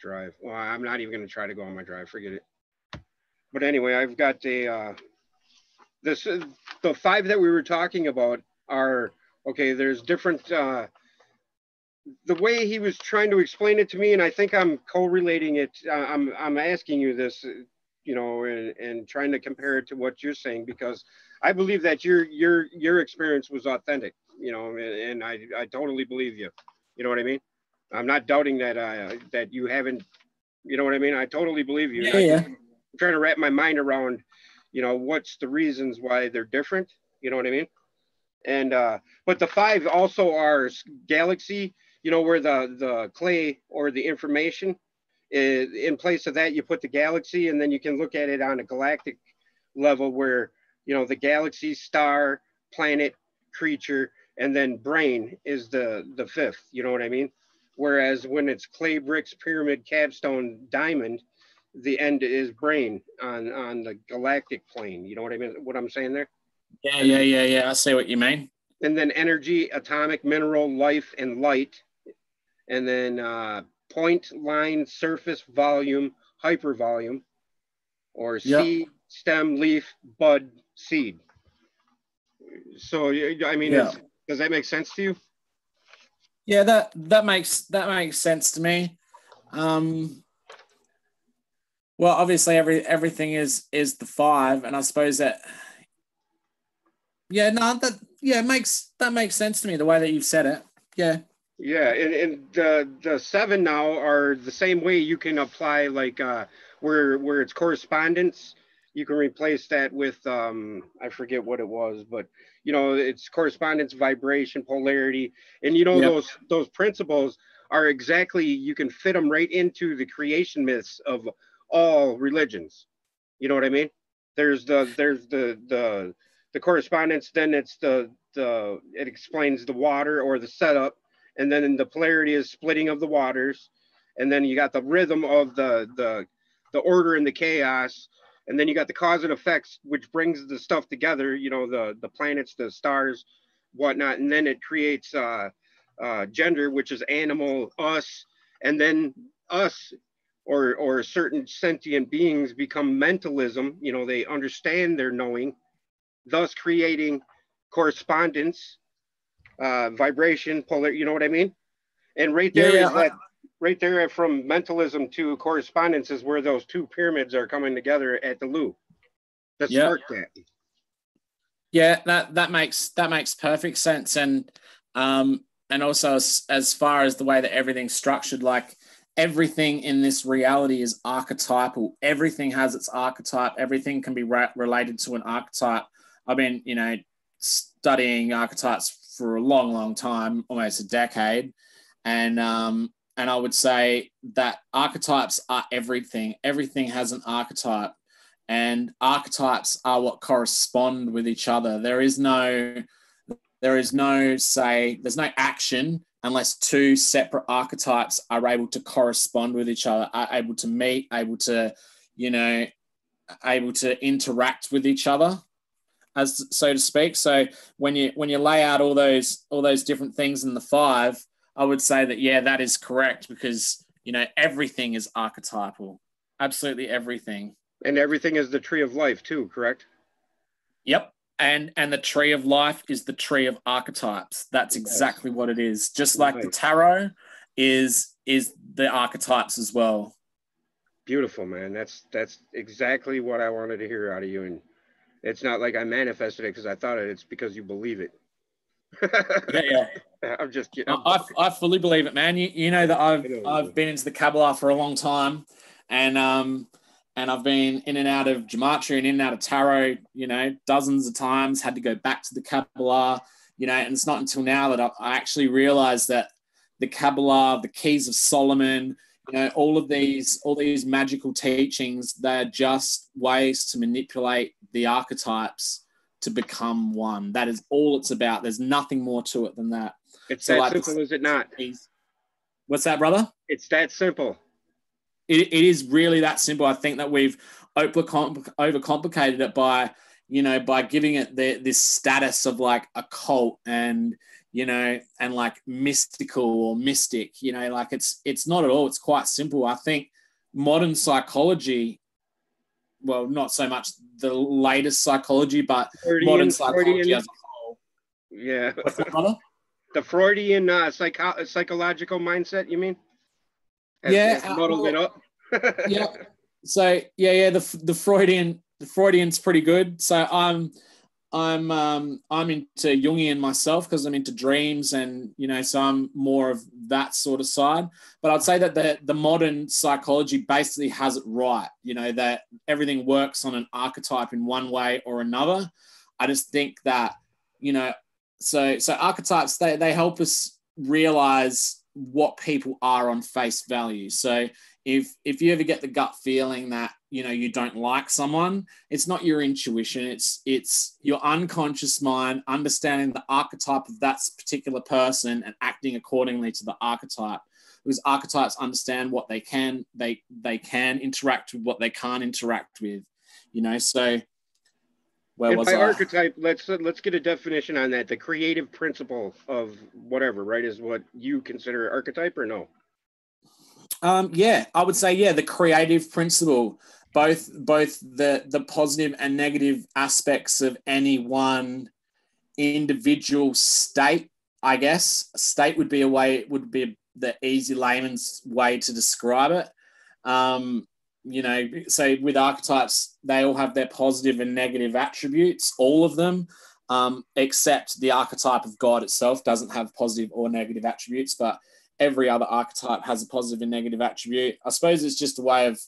drive. Well, I'm not even gonna try to go on my drive. Forget it. But anyway, I've got the 5 that we were talking about are okay. There's different. The way he was trying to explain it to me, and I think I'm correlating it. I'm asking you this, you know, and trying to compare it to what you're saying, because I believe that your experience was authentic, you know, and I totally believe you. You know what I mean? I'm not doubting that that you haven't. You know what I mean? I totally believe you. Yeah. I'm trying to wrap my mind around, you know, what's the reasons why they're different. You know what I mean? And but the 5 also are galaxy, you know, where the clay or the information is in place of that, you put the galaxy, and then you can look at it on a galactic level where, you know, the galaxy, star, planet, creature, and then brain is the 5th. You know what I mean? Whereas when it's clay, bricks, pyramid, capstone, diamond, the end is brain on the galactic plane. You know what I mean? What I'm saying there? Yeah. I see what you mean. And then energy, atomic, mineral, life, and light. And then point, line, surface, volume, hypervolume, or seed, stem, leaf, bud, seed. So I mean, does that make sense to you? Yeah, that makes sense to me. Well, obviously everything is the 5, and I suppose that that makes sense to me, the way that you've said it. Yeah. Yeah, and the 7 now are the same way. You can apply like where it's correspondence. You can replace that with I forget what it was, but you know, it's correspondence, vibration, polarity, and you know, those principles are exactly, you can fit them right into the creation myths of all religions. You know what I mean? There's the correspondence, then it's the it explains the water or the setup, and then the polarity is splitting of the waters, and then you got the rhythm of the order and the chaos, and then you got the cause and effects, which brings the stuff together, you know, the planets, the stars, whatnot, and then it creates gender, which is animal, us, and then us or certain sentient beings become mentalism. You know, they understand their knowing, thus creating correspondence, vibration, polar. You know what I mean? And right there is that. Right there, from mentalism to correspondence, is where those 2 pyramids are coming together at the loop. That sparked that. Yeah, that makes perfect sense, and also as far as the way that everything's structured, like everything in this reality is archetypal. Everything has its archetype. Everything can be related to an archetype. I've been, you know, studying archetypes for a long, long time, almost a decade, and I would say that archetypes are everything. Everything has an archetype, and archetypes are what correspond with each other. There's no action unless 2 separate archetypes are able to correspond with each other, are able to meet, able to interact with each other, as so to speak. So when you lay out all those different things in the 5, I would say that, yeah, that is correct, because, you know, everything is archetypal. Absolutely everything. And everything is the tree of life too, correct? Yep. And the tree of life is the tree of archetypes. That's exactly what it is. Just like the tarot is the archetypes as well. Beautiful, man. That's exactly what I wanted to hear out of you. And it's not like I manifested it because I thought it. It's because you believe it. Yeah. I'm just kidding. I fully believe it, man. You know that I've been into the Kabbalah for a long time, and I've been in and out of gematria and in and out of tarot, you know, dozens of times. Had to go back to the Kabbalah, you know, and it's not until now that I actually realized that the Kabbalah, the Keys of Solomon, you know, all these magical teachings, they're just ways to manipulate the archetypes to become one. That is all it's about. There's nothing more to it than that. It's so that simple, is it not? What's that, brother? It's that simple. It is really that simple. I think that we've overcomplicated it by giving it this status of like a cult and, you know, and like mystical or mystic, you know, like it's not at all. It's quite simple. I think modern psychology, well, not so much the latest psychology, but modern psychology as a whole. Yeah. What's that, brother? The Freudian psychological mindset, you mean? Has modeled it up. Yeah. So the Freudian's pretty good. So I'm into Jungian myself because I'm into dreams, and you know, so I'm more of that sort of side. But I'd say that the modern psychology basically has it right. You know, that everything works on an archetype in one way or another. I just think that, you know, so archetypes, they help us realize what people are on face value. So if you ever get the gut feeling that, you know, you don't like someone, it's not your intuition, it's your unconscious mind understanding the archetype of that particular person and acting accordingly to the archetype, because archetypes understand what they can interact with, what they can't interact with, you know. So archetype, let's get a definition on that. The creative principle of whatever, right, is what you consider archetype, or no? Yeah, I would say, the creative principle, both the positive and negative aspects of any one individual state, I guess. A state would be the easy layman's way to describe it. You know, so with archetypes, they all have their positive and negative attributes, all of them, except the archetype of God itself doesn't have positive or negative attributes, but every other archetype has a positive and negative attribute. I suppose it's just a way of,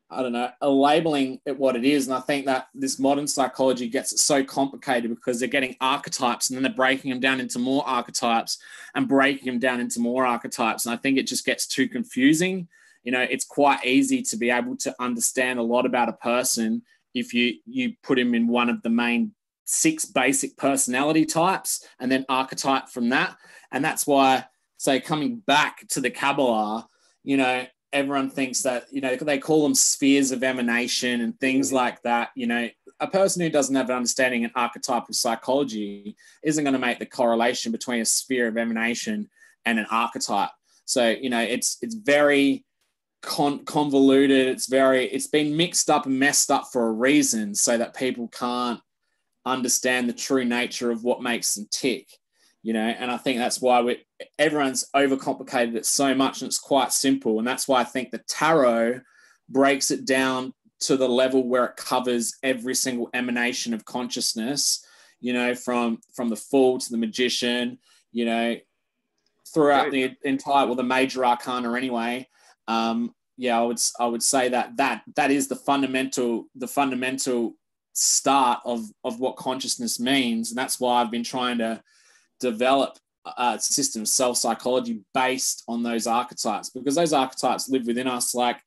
I don't know, labeling it what it is. And I think that this modern psychology gets it so complicated because they're getting archetypes and then they're breaking them down into more archetypes and breaking them down into more archetypes. And I think it just gets too confusing. You know, it's quite easy to be able to understand a lot about a person if you put him in one of the main 6 basic personality types and then archetype from that. And that's why, say, coming back to the Kabbalah, you know, everyone thinks that, you know, they call them spheres of emanation and things like that. You know, a person who doesn't have an understanding in archetypal psychology isn't going to make the correlation between a sphere of emanation and an archetype. So, you know, it's very convoluted. It's been mixed up and messed up for a reason, so that people can't understand the true nature of what makes them tick, you know. And I think that's why everyone's overcomplicated it so much, and it's quite simple. And that's why I think the tarot breaks it down to the level where it covers every single emanation of consciousness, you know, from the Fool to the Magician, you know, throughout the entire, the major arcana anyway. I would say that is the fundamental start of what consciousness means. And that's why I've been trying to develop a system of self-psychology based on those archetypes, because those archetypes live within us. Like,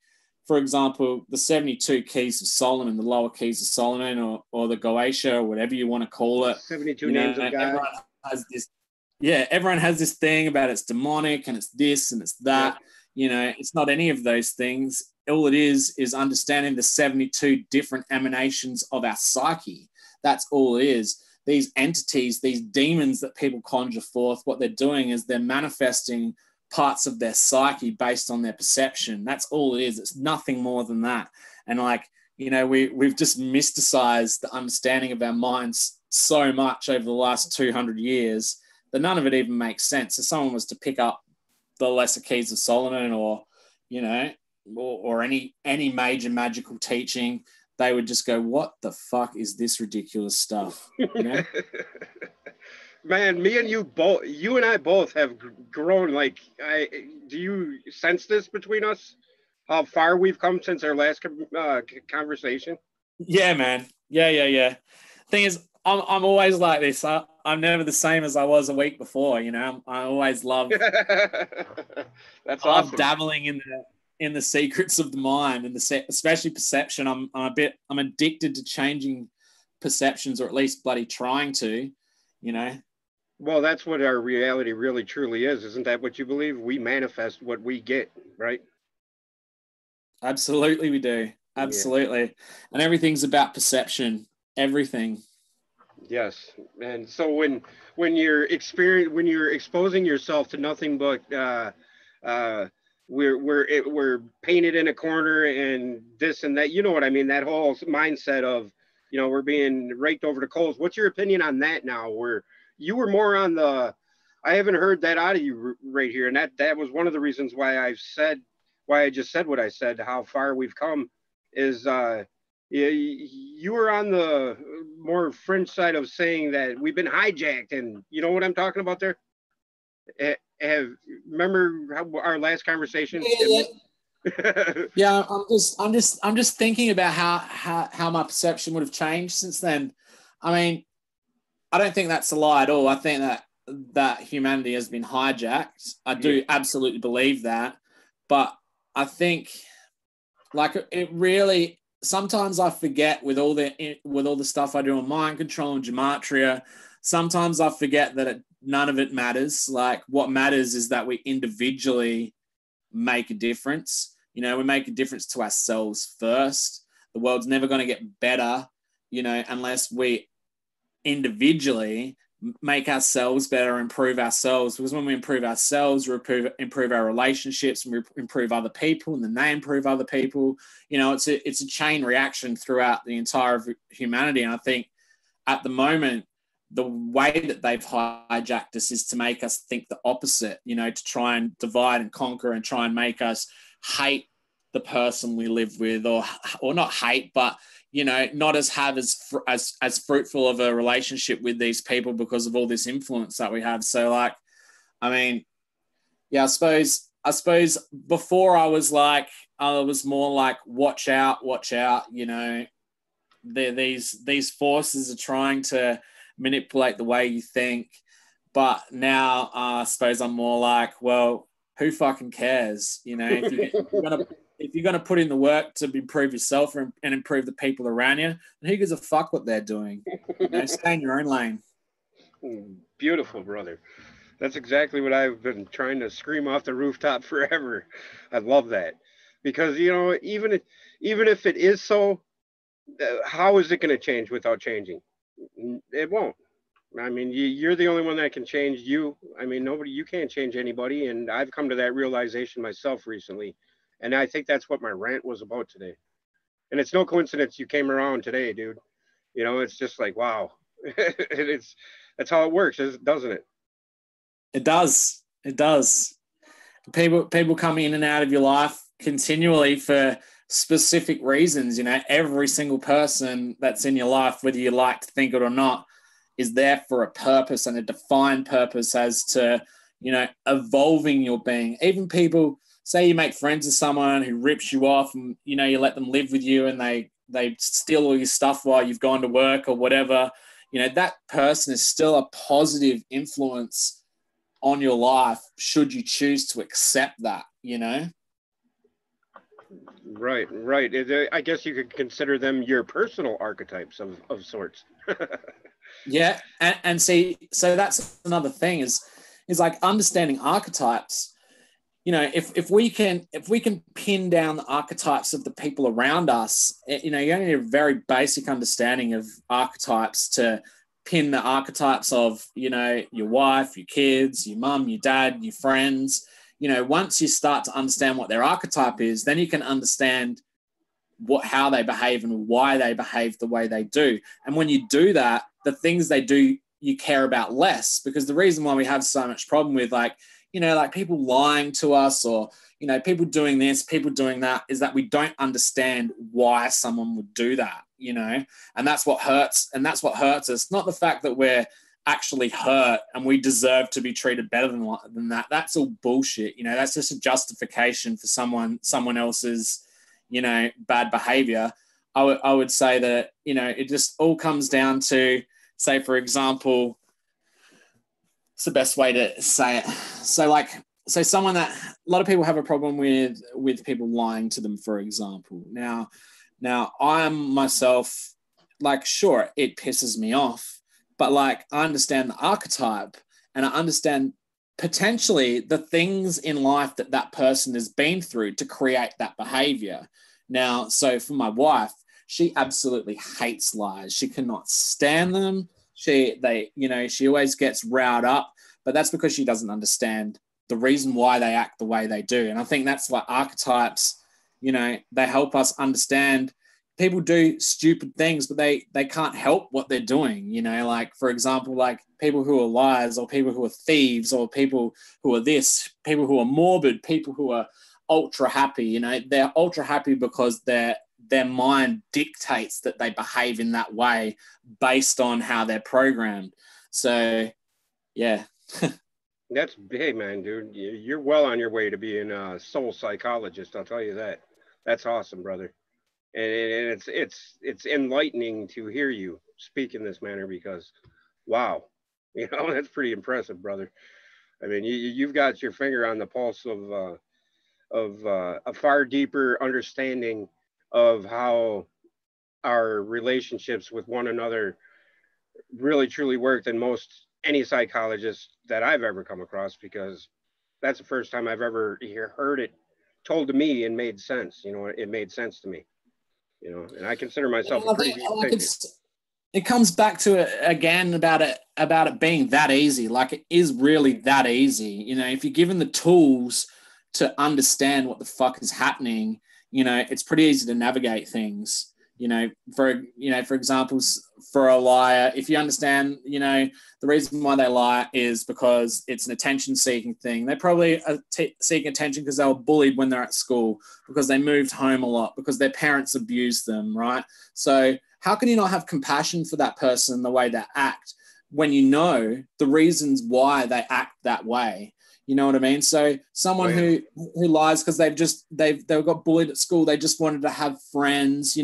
for example, the 72 keys of Solomon, the lower keys of Solomon, or the Goetia, or whatever you want to call it. 72 names of God. Everyone has this thing about it's demonic and it's this and it's that. Yeah. You know, it's not any of those things. All it is understanding the 72 different emanations of our psyche. That's all it is. These entities, these demons that people conjure forth, what they're doing is they're manifesting parts of their psyche based on their perception. That's all it is. It's nothing more than that. And like, you know, we've just mysticized the understanding of our minds so much over the last 200 years that none of it even makes sense. If someone was to pick up the Lesser Keys of Solomon, or, you know, or any major magical teaching, they would just go, what the fuck is this ridiculous stuff? You know? Man, me and you and I both have grown. Like, do you sense this between us? How far we've come since our last conversation? Yeah, man. Yeah. Thing is, I'm always like this. I'm never the same as I was a week before. You know, I always love. That's I love awesome. dabbling in the secrets of the mind, and especially perception. I'm addicted to changing perceptions, or at least bloody trying to. You know. Well, that's what our reality really truly is. Isn't that what you believe? We manifest what we get, right? Absolutely, we do. Absolutely. Yeah. And everything's about perception. Everything. Yes. And so when you're exposing yourself to nothing but we're painted in a corner and this and that, you know what I mean? That whole mindset of, you know, we're being raked over the coals. What's your opinion on that now? Where you were more on the, I haven't heard that out of you right here. And that was one of the reasons why I just said what I said, how far we've come is, you were on the more fringe side of saying that we've been hijacked, and you know what I'm talking about there? Remember our last conversation? Yeah, I'm just thinking about how my perception would have changed since then. I mean, I don't think that's a lie at all. I think that humanity has been hijacked. I do absolutely believe that. But I think, like, it really, sometimes I forget with all the stuff I do on mind control and gematria, sometimes I forget that none of it matters. Like, what matters is that we individually make a difference. You know, we make a difference to ourselves first. The world's never going to get better, you know, unless we individually make ourselves better, improve ourselves. Because when we improve ourselves, we improve our relationships, and we improve other people, and then they improve other people. You know, it's a chain reaction throughout the entire of humanity. And I think at the moment, the way that they've hijacked us is to make us think the opposite, you know, to try and divide and conquer and try and make us hate the person we live with, or not hate, but, you know, not as fruitful of a relationship with these people because of all this influence that we have. So, like, I mean, yeah, I suppose before I was more like, watch out, you know, these forces are trying to manipulate the way you think. But now I suppose I'm more like, well, who fucking cares? You know, if you're gonna put in the work to improve yourself and improve the people around you, then who gives a fuck what they're doing? You know, stay in your own lane. Beautiful, brother. That's exactly what I've been trying to scream off the rooftop forever. I love that, because, you know, even if it is so, how is it going to change without changing? It won't. I mean, you're the only one that can change you. I mean, you can't change anybody. And I've come to that realization myself recently. And I think that's what my rant was about today. And it's no coincidence you came around today, dude. You know, it's just like, wow. That's how it works, doesn't it? It does. It does. People come in and out of your life continually for specific reasons. You know, every single person that's in your life, whether you like to think it or not, is there for a purpose, and a defined purpose as to, you know, evolving your being. Even people, say you make friends with someone who rips you off, and, you know, you let them live with you, and they steal all your stuff while you've gone to work or whatever. You know, that person is still a positive influence on your life, should you choose to accept that, you know? Right. I guess you could consider them your personal archetypes of sorts. Yeah. And see, so that's another thing is like understanding archetypes. You know, if we can pin down the archetypes of the people around us, you know, you only need a very basic understanding of archetypes to pin the archetypes of, you know, your wife, your kids, your mum, your dad, your friends. You know, once you start to understand what their archetype is, then you can understand how they behave and why they behave the way they do. And when you do that, the things they do, you care about less, because the reason why we have so much problem with like people lying to us, or, people doing this, people doing that, is that we don't understand why someone would do that, and that's what hurts. And that's what hurts us. Not the fact that we're actually hurt and we deserve to be treated better than that. That's all bullshit. That's just a justification for someone else's, bad behavior. I would say that, it just all comes down to, say, for example, it's the best way to say it. So someone that a lot of people have a problem with people lying to them, for example. Now I'm myself, like, sure, it pisses me off, but like, I understand the archetype, and I understand potentially the things in life that person has been through to create that behavior. Now, so for my wife, she absolutely hates lies. She cannot stand them. She always gets riled up, but that's because she doesn't understand the reason why they act the way they do. And I think that's why archetypes, they help us understand. People do stupid things, but they can't help what they're doing. Like, for example, like people who are liars, or people who are thieves, or people who are this, people who are morbid, people who are ultra happy. They're ultra happy because their mind dictates that they behave in that way based on how they're programmed. So, yeah. Hey man, dude, you're well on your way to being a soul psychologist. I'll tell you that. That's awesome, brother. And it's enlightening to hear you speak in this manner, because, wow, that's pretty impressive, brother. I mean, you've got your finger on the pulse of a far deeper understanding of how our relationships with one another really truly work than most any psychologist that I've ever come across, because that's the first time I've ever heard it told to me and made sense. It made sense to me. And I consider myself a pretty deep thinker. It comes back to it again about it being that easy. Like, it is really that easy. If you're given the tools to understand what the fuck is happening, it's pretty easy to navigate things. For example, for a liar, if you understand, the reason why they lie is because it's an attention-seeking thing. They probably are seeking attention because they were bullied when they're at school, because they moved home a lot, because their parents abused them, right? So how can you not have compassion for that person, the way they act, when you know the reasons why they act that way? You know what I mean? So someone who lies because they got bullied at school, they just wanted to have friends,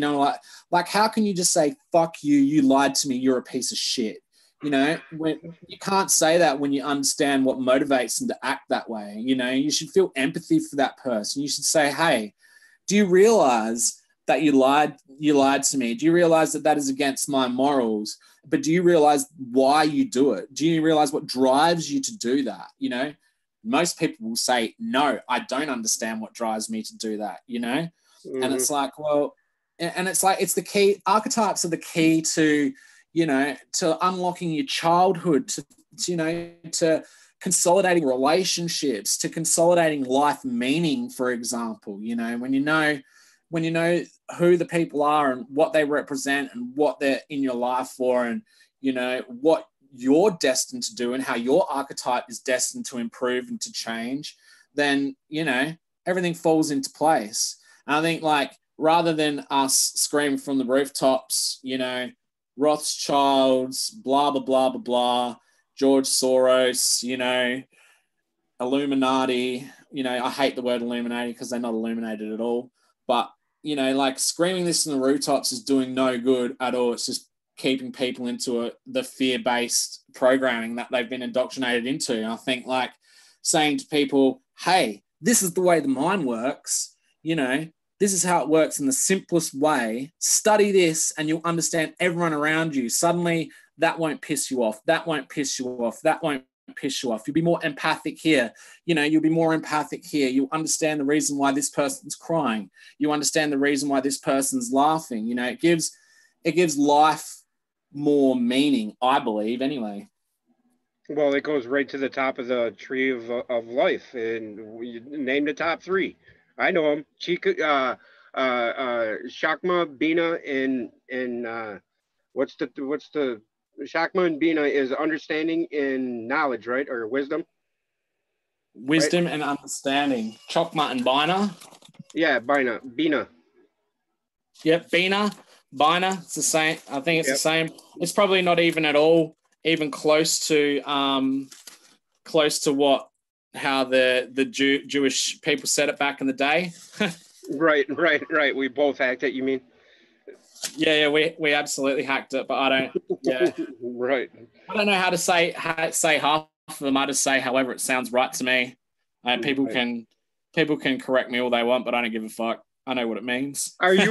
like how can you just say, fuck you, you lied to me, you're a piece of shit? When you can't say that when you understand what motivates them to act that way. You should feel empathy for that person. You should say, hey, do you realize that you lied to me? Do you realize that is against my morals? But do you realize why you do it? Do you realize what drives you to do that? Most people will say, no, I don't understand what drives me to do that, Mm-hmm. And it's like, well, and it's like, it's the key. Archetypes are the key to, to unlocking your childhood, to consolidating relationships, to consolidating life meaning, for example. When you know who the people are and what they represent and what they're in your life for, and, what you're destined to do and how your archetype is destined to improve and to change, then, everything falls into place. And I think, like, rather than us screaming from the rooftops, Rothschilds, blah, blah, blah, blah, blah, George Soros, Illuminati, I hate the word Illuminati because they're not illuminated at all. But, like, screaming this in the rooftops is doing no good at all. It's just keeping people into the fear-based programming that they've been indoctrinated into. And I think, like, saying to people, hey, this is the way the mind works, this is how it works in the simplest way. Study this and you'll understand everyone around you. Suddenly that won't piss you off. That won't piss you off. That won't piss you off. You'll be more empathic here. You'll be more empathic here. You'll understand the reason why this person's crying. You understand the reason why this person's laughing. It gives life more meaning, I believe, anyway. Well, it goes right to the top of the tree of life, and we named the top three. I know them. Shakma, Bina, and what's the Shakma and Bina is understanding and knowledge, right? Or wisdom, right? Wisdom and understanding. Chokma and Bina. Yeah, Bina. Yep, Bina, Bina. It's the same. I think it's the Yep. same. It's probably not even at all even close to what how the Jewish people said it back in the day. Right. We both hacked it, you mean? Yeah, we absolutely hacked it, but I don't. Yeah, Right. I don't know how to say half of them. I just say however it sounds right to me. People Right. can correct me all they want, but I don't give a fuck. I know what it means. Are you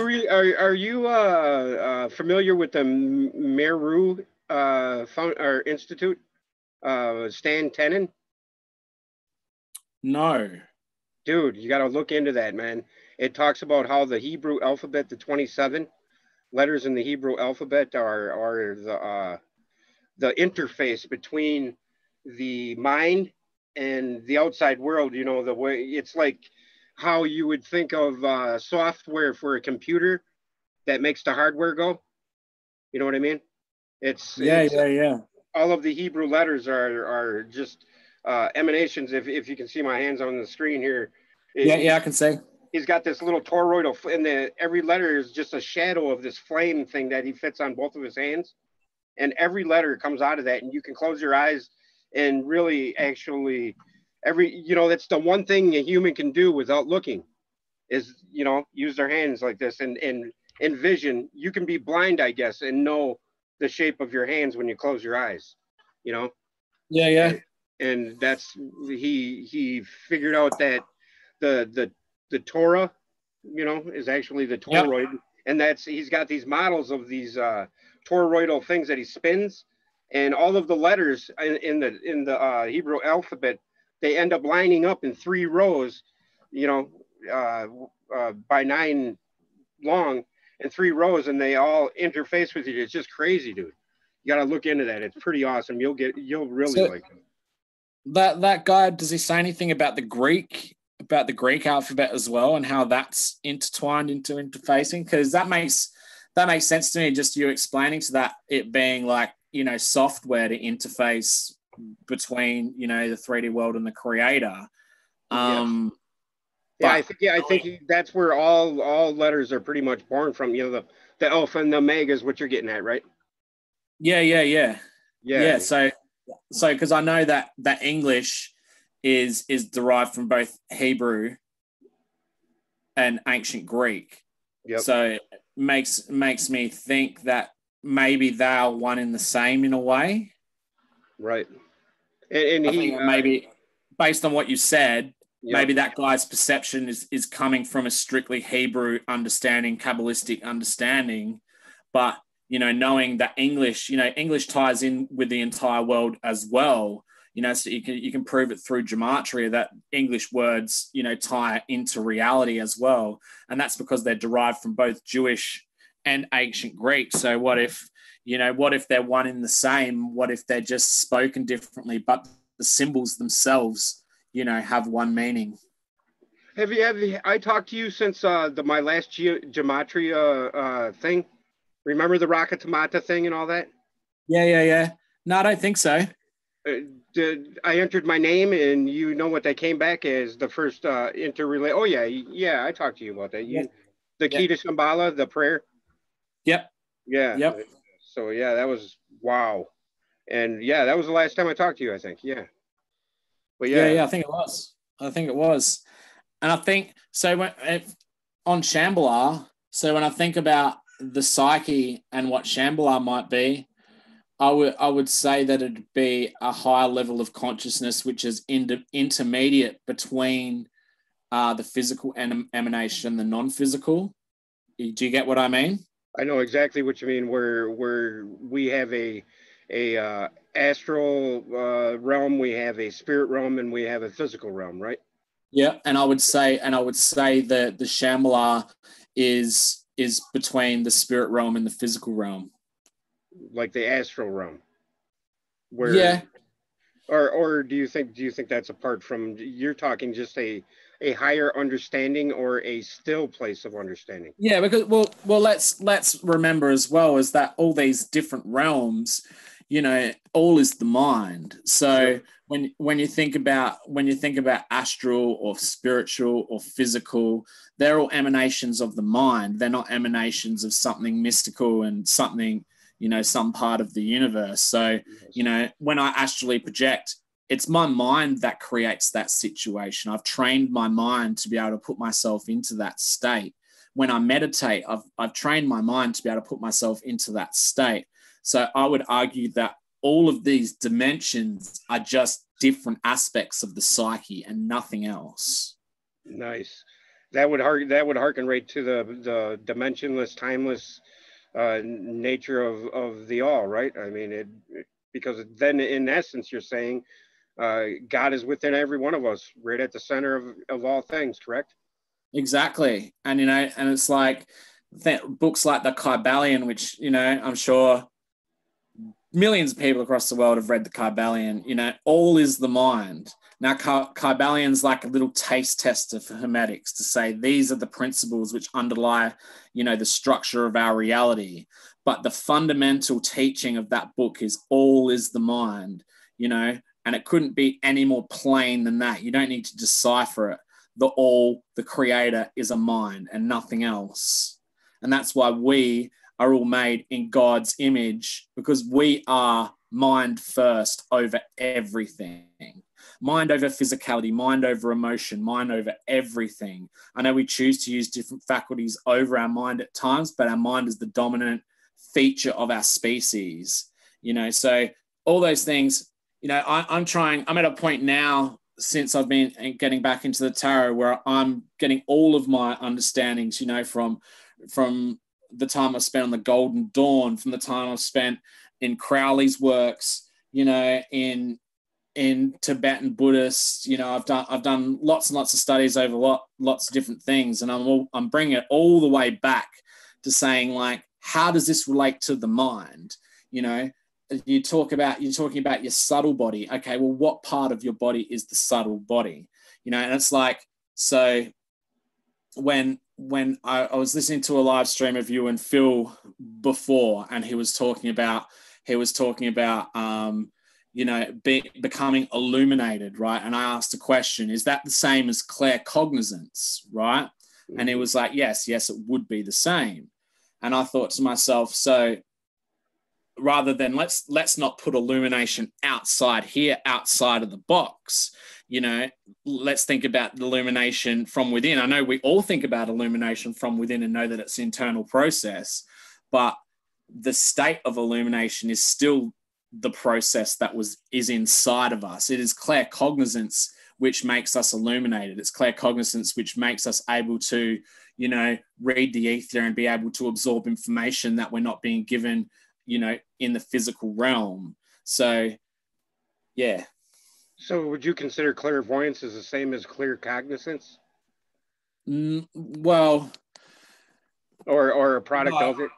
familiar with the Meru or Institute? Stan Tenen? No. Dude, you got to look into that, man. It talks about how the Hebrew alphabet, the 27 letters in the Hebrew alphabet, are the interface between the mind and the outside world. You know, the way it's like how you would think of software for a computer that makes the hardware go. You know what I mean? Yeah, It's yeah, yeah. all of the Hebrew letters are just emanations. If you can see my hands on the screen here, Yeah, it, yeah, I can say. he's got this little toroidal, and every letter is just a shadow of this flame thing that he fits on both of his hands, and every letter comes out of that, and you can close your eyes and really actually that's the one thing a human can do without looking is use their hands like this and envision. You can be blind, I guess, and know the shape of your hands when you close your eyes, you know. Yeah, yeah. And that's he figured out that the Torah, is actually the Yep. toroid, and he's got these models of these toroidal things that he spins, and all of the letters in the Hebrew alphabet, they end up lining up in 3 rows, by 9 long, in 3 rows, and they all interface with each other. It's just crazy, dude. You got to look into that. It's pretty awesome. You'll really So like it. that guy, does he say anything about the Greek alphabet as well and how that's intertwined into interfacing? Because that makes sense to me. Just you explaining to that, it being like software to interface between the 3D world and the creator. Yes. But I think that's where all letters are pretty much born from. The alpha and the omega is what you're getting at, right? yeah. Yeah. So because I know that English is derived from both Hebrew and ancient Greek. Yep. So it makes me think that maybe they are one in the same in a way. Right. And I think maybe based on what you said, maybe that guy's perception is coming from a strictly Hebrew understanding, Kabbalistic understanding, but knowing that English ties in with the entire world as well. So you can prove it through gematria that English words, tie into reality as well. And that's because they're derived from both Jewish and ancient Greek. So what if they're one in the same? What if they're just spoken differently, but the symbols themselves, have one meaning? Have I talked to you since my last gematria thing? Remember the Rakatamata thing and all that? Yeah. No, I don't think so. I entered my name, and you know what that came back as the first interrelate. Oh yeah, I talked to you about that. The key to Shambhala, the prayer. Yep. Yeah. Yep. So yeah, that was wow, and yeah, that was the last time I talked to you, I think. Yeah. But Yeah. I think it was, and I think so. On Shambhala, so when I think about the psyche and what Shambhala might be, I would say that it'd be a higher level of consciousness, which is intermediate between the physical emanation and the non-physical. Do you get what I mean? I know exactly what you mean. Where we have a astral realm, we have a spirit realm, and we have a physical realm, right? Yeah, and I would say that the Shambhala is between the spirit realm and the physical realm. Like the astral realm. Where Yeah. or do you think that's apart from, you're talking just a a higher understanding or a still place of understanding? Yeah, because let's remember as well is that all these different realms, you know, all is the mind. So Sure. when you think about astral or spiritual or physical, they're all emanations of the mind. They're not emanations of something mystical and something, you know, some part of the universe. So, you know, when I astrally project, it's my mind that creates that situation. I've trained my mind to be able to put myself into that state. When I meditate, I've trained my mind to be able to put myself into that state. So I would argue that all of these dimensions are just different aspects of the psyche and nothing else. Nice. That would harken right to the dimensionless, timeless nature of the all, right? I mean, because then in essence you're saying God is within every one of us, right at the center of all things, correct? Exactly. And, you know, and it's like books like the Kybalion, which, you know, I'm sure millions of people across the world have read the Kybalion. You know, all is the mind. Now, Kybalion's like a little taste tester for Hermetics to say these are the principles which underlie, you know, the structure of our reality. But the fundamental teaching of that book is all is the mind, you know, and it couldn't be any more plain than that. You don't need to decipher it. The all, the creator, is a mind and nothing else. And that's why we are all made in God's image, because we are mind first over everything. Mind over physicality, mind over emotion, mind over everything. I know we choose to use different faculties over our mind at times, but our mind is the dominant feature of our species. You know, so all those things, you know, I'm at a point now since I've been getting back into the tarot where I'm getting all of my understandings, you know, from the time I spent on the Golden Dawn, from the time I've spent in Crowley's works, you know, in Tibetan Buddhist, you know, I've done lots and lots of studies over lots of different things, and I'm bringing it all the way back to saying, like, how does this relate to the mind? You know, you're talking about your subtle body. Okay, well, what part of your body is the subtle body? You know, and it's like, so when I was listening to a live stream of you and Phil before, and he was talking about you know, becoming illuminated, right? And I asked a question, is that the same as claircognizance, right? And he was like, yes, it would be the same. And I thought to myself, so rather than let's not put illumination outside here, outside of the box, you know, let's think about the illumination from within. I know we all think about illumination from within and know that it's an internal process, but the state of illumination is still the process that is inside of us. It is claircognizance which makes us illuminated. It's claircognizance which makes us able to, you know, read the ether and be able to absorb information that we're not being given, you know, in the physical realm. So, yeah. So would you consider clairvoyance as the same as claircognizance? Well, or a product of it?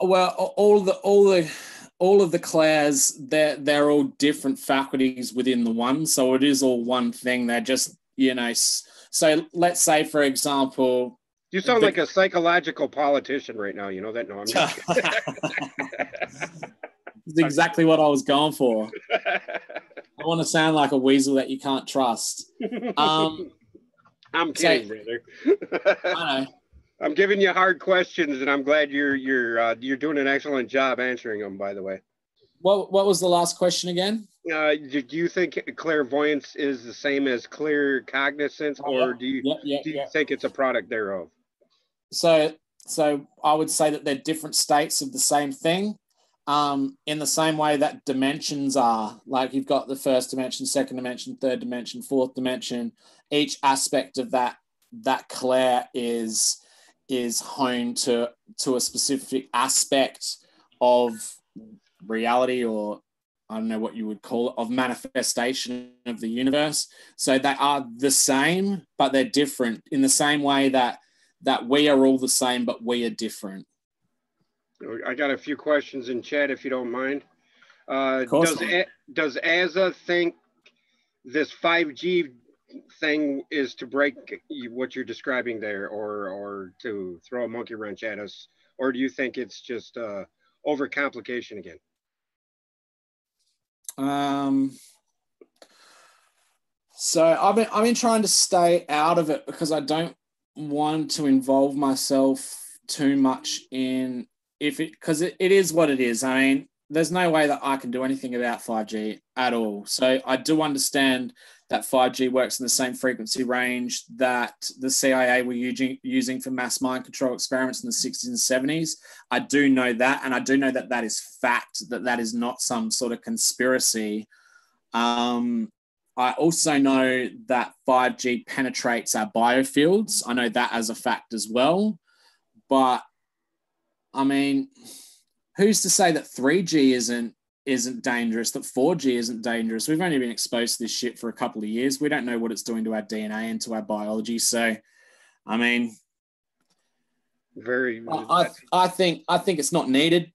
Well, all of the clairs, they're all different faculties within the one. So it is all one thing. They're just, you know, so let's say, for example, you sound like a psychological politician right now. You know that? No, I'm just It's exactly what I was going for. I want to sound like a weasel that you can't trust. I'm kidding, brother. I know. I'm giving you hard questions, and I'm glad you're doing an excellent job answering them. By the way, what was the last question again? Do you think clairvoyance is the same as claircognizance, or do you think it's a product thereof? So I would say that they're different states of the same thing. In the same way that dimensions are, like you've got the first dimension, second dimension, third dimension, fourth dimension. Each aspect of that clair is honed to a specific aspect of reality, or I don't know what you would call it, of manifestation of the universe. So they are the same, but they're different in the same way that we are all the same, but we are different. I got a few questions in chat, if you don't mind. Does Asa think this 5G thing is to break what you're describing there, or to throw a monkey wrench at us, or do you think it's just overcomplication again? So I've been trying to stay out of it because I don't want to involve myself too much in because it is what it is. I mean, there's no way that I can do anything about 5G at all. So I do understand that 5G works in the same frequency range that the CIA were using for mass mind control experiments in the 60s and 70s. I do know that, and I do know that that is fact, that is not some sort of conspiracy. I also know that 5G penetrates our biofields. I know that as a fact as well. But, I mean, who's to say that 3G isn't dangerous, that 4G isn't dangerous? We've only been exposed to this shit for a couple of years. We don't know what it's doing to our DNA and to our biology. So, I mean, I think it's not needed.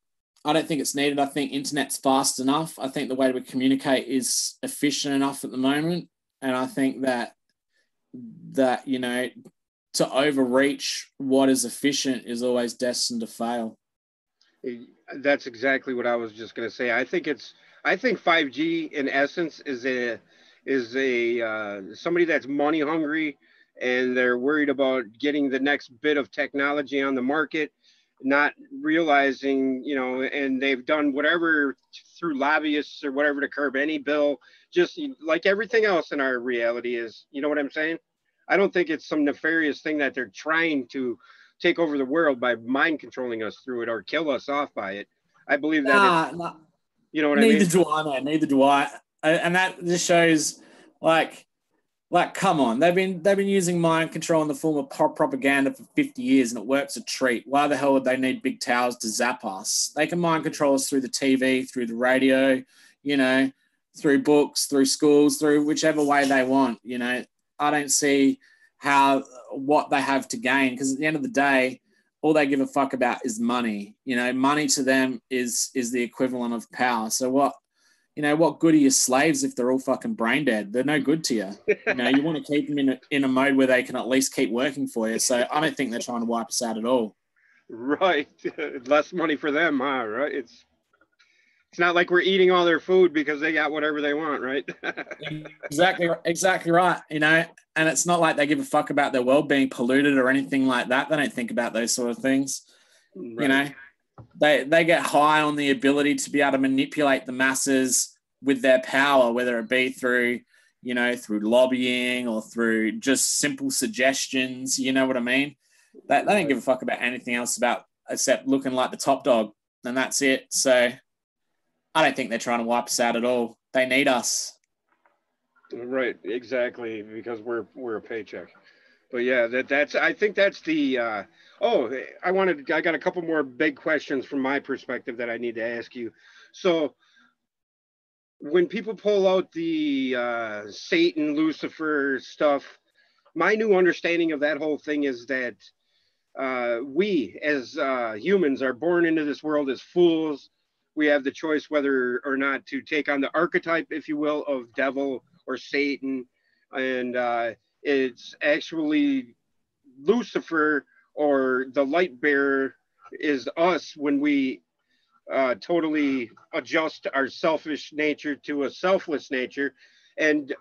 I don't think it's needed. I think internet's fast enough. I think the way we communicate is efficient enough at the moment. And I think that you know, to overreach what is efficient is always destined to fail. That's exactly what I was just going to say. I think 5G in essence is a somebody that's money hungry, and they're worried about getting the next bit of technology on the market, not realizing, you know, and they've done whatever through lobbyists or whatever to curb any bill, just like everything else in our reality is, you know what I'm saying? I don't think it's some nefarious thing that they're trying to take over the world by mind controlling us through it or kill us off by it. I believe that you know what I mean? Neither do I, man. Neither do I. And that just shows, like, come on. They've been using mind control in the form of propaganda for 50 years, and it works a treat. Why the hell would they need big towers to zap us? They can mind control us through the TV, through the radio, you know, through books, through schools, through whichever way they want. You know, I don't see what they have to gain, because at the end of the day, all they give a fuck about is money. You know, money to them is the equivalent of power. So what good are your slaves if they're all fucking brain dead? They're no good to you. You know, you want to keep them in a mode where they can at least keep working for you. So I don't think they're trying to wipe us out at all. Right. Less money for them, huh? Right. It's not like we're eating all their food because they got whatever they want, right? Exactly right. You know, and it's not like they give a fuck about their world being polluted or anything like that. They don't think about those sort of things. Right. You know, they get high on the ability to be able to manipulate the masses with their power, whether it be through lobbying or through just simple suggestions. You know what I mean? They don't give a fuck about anything else except looking like the top dog, and that's it. So I don't think they're trying to wipe us out at all. They need us. Right, exactly, because we're a paycheck. But yeah, I think that's the I got a couple more big questions from my perspective that I need to ask you. So when people pull out the Satan, Lucifer stuff, my new understanding of that whole thing is that we as humans are born into this world as fools. We have the choice whether or not to take on the archetype, if you will, of devil or Satan. And it's actually Lucifer, or the light bearer, is us when we totally adjust our selfish nature to a selfless nature. And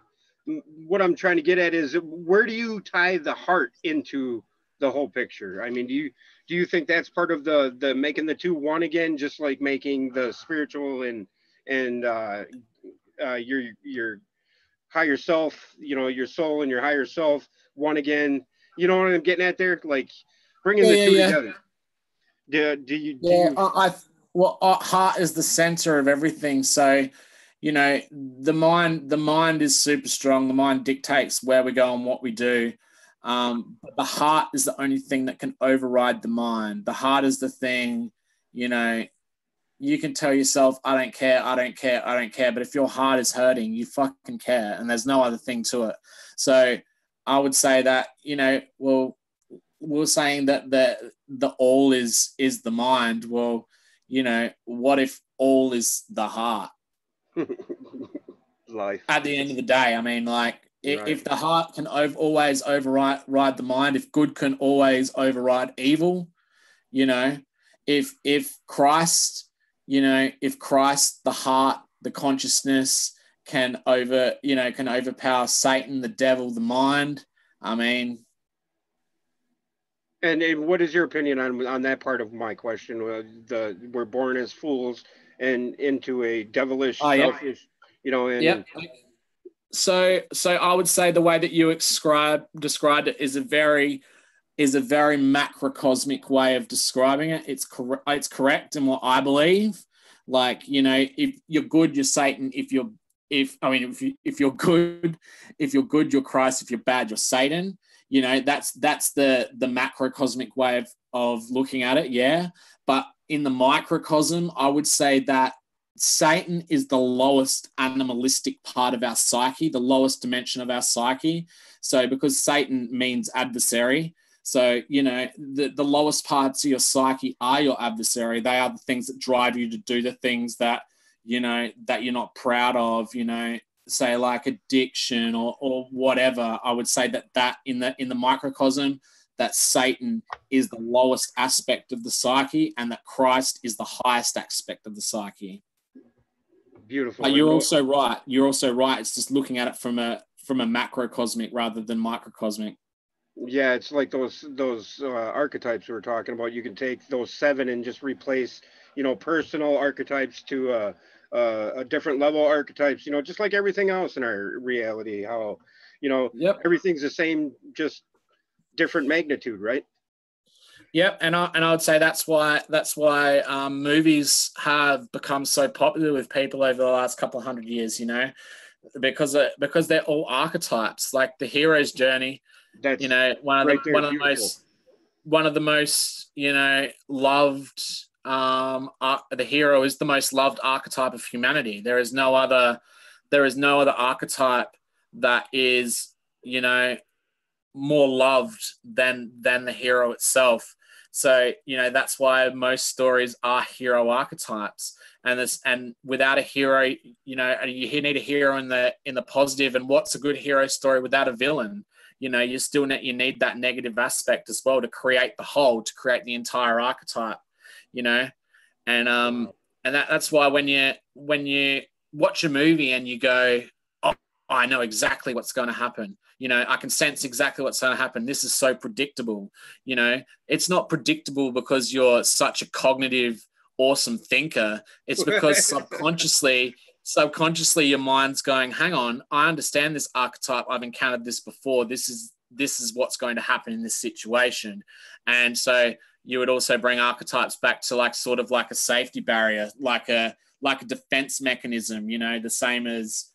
what I'm trying to get at is, where do you tie the heart into the whole picture? I mean, do you think that's part of the making the two one again, just like making the spiritual and your higher self, you know, your soul and your higher self one again? You know what I'm getting at there? Like bringing the two together. Heart is the center of everything. So, you know, the mind is super strong. The mind dictates where we go and what we do. But the heart is the only thing that can override the mind. The heart is the thing, you know, you can tell yourself, I don't care. But if your heart is hurting, you fucking care. And there's no other thing to it. So I would say that, you know, well, we're saying that the all is the mind. Well, you know, what if all is the heart? Life. At the end of the day, I mean, like, If the heart can always override the mind, if good can always override evil, you know, if Christ, you know, if Christ, the heart, the consciousness can overpower Satan, the devil, the mind. I mean, and what is your opinion on that part of my question? We're born as fools and into a devilish, selfish, you know, and yep. So I would say the way that you described it is a very macrocosmic way of describing it. It's correct in what I believe. Like, you know, if you're good, you're Satan. If you're good, you're Christ. If you're bad, you're Satan. You know, that's the macrocosmic way of looking at it. Yeah. But in the microcosm, I would say that Satan is the lowest animalistic part of our psyche, the lowest dimension of our psyche. So because Satan means adversary, so, you know, the lowest parts of your psyche are your adversary. They are the things that drive you to do the things that, you know, that you're not proud of, you know, say like addiction or whatever. I would say that in the microcosm, that Satan is the lowest aspect of the psyche and that Christ is the highest aspect of the psyche. Beautiful. But you're also right. It's just looking at it from a macrocosmic rather than microcosmic. Yeah, it's like those archetypes we were talking about. You can take those 7 and just replace, you know, personal archetypes to a different level archetypes. You know, just like everything else in our reality. How, you know, everything's the same, just different magnitude, right? Yep, and I would say that's why movies have become so popular with people over the last couple of hundred years. You know, because they're all archetypes, like the hero's journey. That's, you know, one of the most you know loved. The hero is the most loved archetype of humanity. There is no other archetype that is, you know, more loved than the hero itself. So, you know, that's why most stories are hero archetypes. And without a hero, you know, you need a hero in the positive. And what's a good hero story without a villain? You know, you need that negative aspect as well to create the whole, to create the entire archetype, you know? And that's why when you watch a movie and you go, oh, I know exactly what's going to happen. You know, I can sense exactly what's going to happen. This is so predictable. You know, it's not predictable because you're such a cognitive, awesome thinker. It's because subconsciously your mind's going, hang on, I understand this archetype. I've encountered this before. This is what's going to happen in this situation. And so you would also bring archetypes back to like sort of like a safety barrier, like a defense mechanism, you know, the same as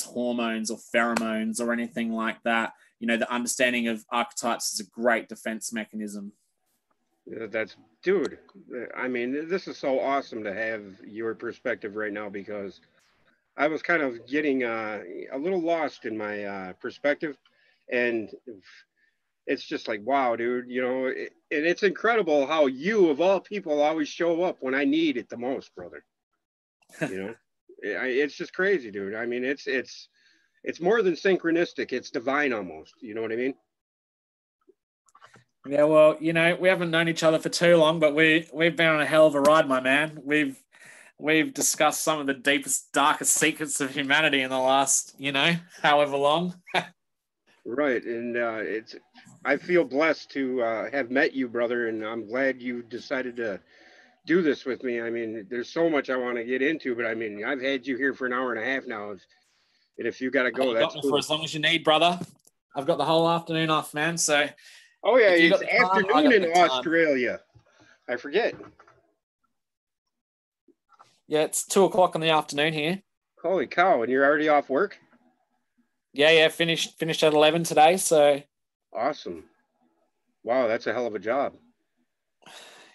hormones or pheromones or anything like that. You know, the understanding of archetypes is a great defense mechanism. That's, dude, I mean, this is so awesome to have your perspective right now, because I was kind of getting a little lost in my perspective, and it's just like, wow, dude, you know, and it's incredible how you, of all people, always show up when I need it the most, brother. You know, it's just crazy, dude. I mean, it's more than synchronistic. It's divine almost. You know what I mean? Yeah, well, you know, we haven't known each other for too long, but we've been on a hell of a ride, my man. We've discussed some of the deepest, darkest secrets of humanity in the last, you know, however long. Right, and I feel blessed to have met you, brother, and I'm glad you decided to do this with me. I mean, there's so much I want to get into, but I mean, I've had you here for an hour and a half now, and if you got to go, that's cool. For as long as you need, brother. I've got the whole afternoon off, man. So. Oh yeah, it's afternoon in Australia. I forget. Yeah, it's 2:00 in the afternoon here. Holy cow! And you're already off work? Yeah. Finished at 11 today. So awesome! Wow, that's a hell of a job.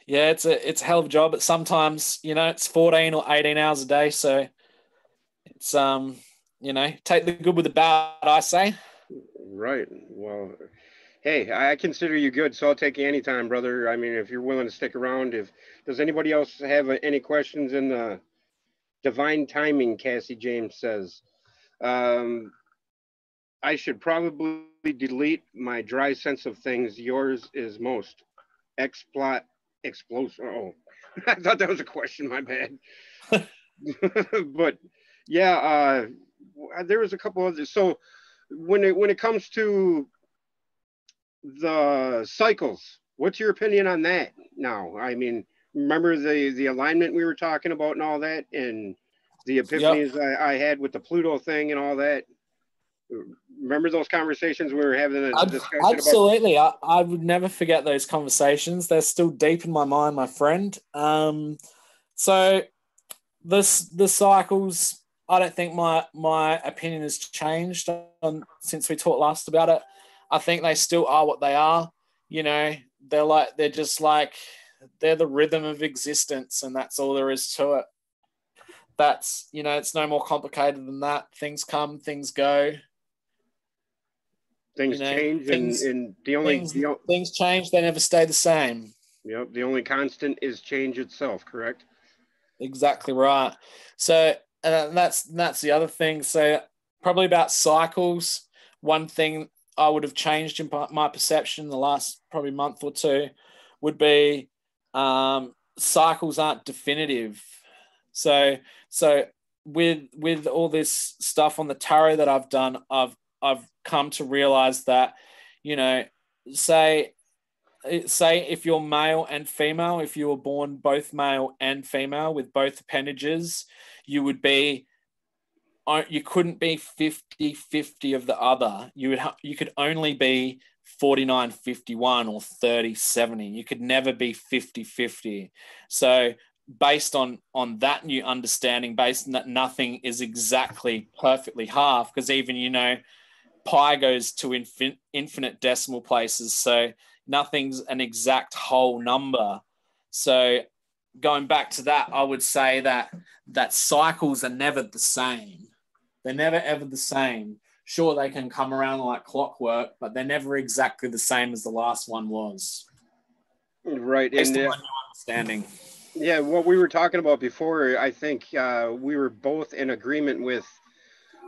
Yeah, it's a hell of a job. But sometimes, you know, it's 14 or 18 hours a day. So it's you know, take the good with the bad, I say. Right. Well, hey, I consider you good, so I'll take you anytime, brother. I mean, if you're willing to stick around. Does anybody else have any questions in the divine timing? Cassie James says, I I should probably delete my dry sense of things. Yours is most explot explosive. Oh, I thought that was a question. My bad. But yeah, there was a couple others. So when it comes to the cycles, what's your opinion on that now? I mean, remember the alignment we were talking about and all that, and the Yep. epiphanies I had with the Pluto thing and all that. Remember those conversations we were having a discussion about? Absolutely. I would never forget those conversations. They're still deep in my mind, my friend. So the cycles, I don't think my opinion has changed since we talked last about it. I think they still are what they are. You know, they're the rhythm of existence, and that's all there is to it. That's, it's no more complicated than that. Things come, things go. Things change, and things change. They never stay the same. Yep, the only constant is change itself. Correct. Exactly right. So that's the other thing. So probably about cycles. One thing I would have changed in my perception in the last probably month or two would be cycles aren't definitive. So with all this stuff on the tarot that I've done, I've come to realize that, say if you're male and female, if you were born both male and female with both appendages, you couldn't be 50-50 of the other. You could only be 49-51 or 30-70. You could never be 50-50. So based on that new understanding, based on that nothing is exactly perfectly half, because even, pi goes to infinite decimal places. So nothing's an exact whole number. So going back to that, I would say that cycles are never the same. They're never ever the same. Sure, they can come around like clockwork, but they're never exactly the same as the last one was. Right. Based on my new understanding. Yeah, what we were talking about before, I think we were both in agreement with,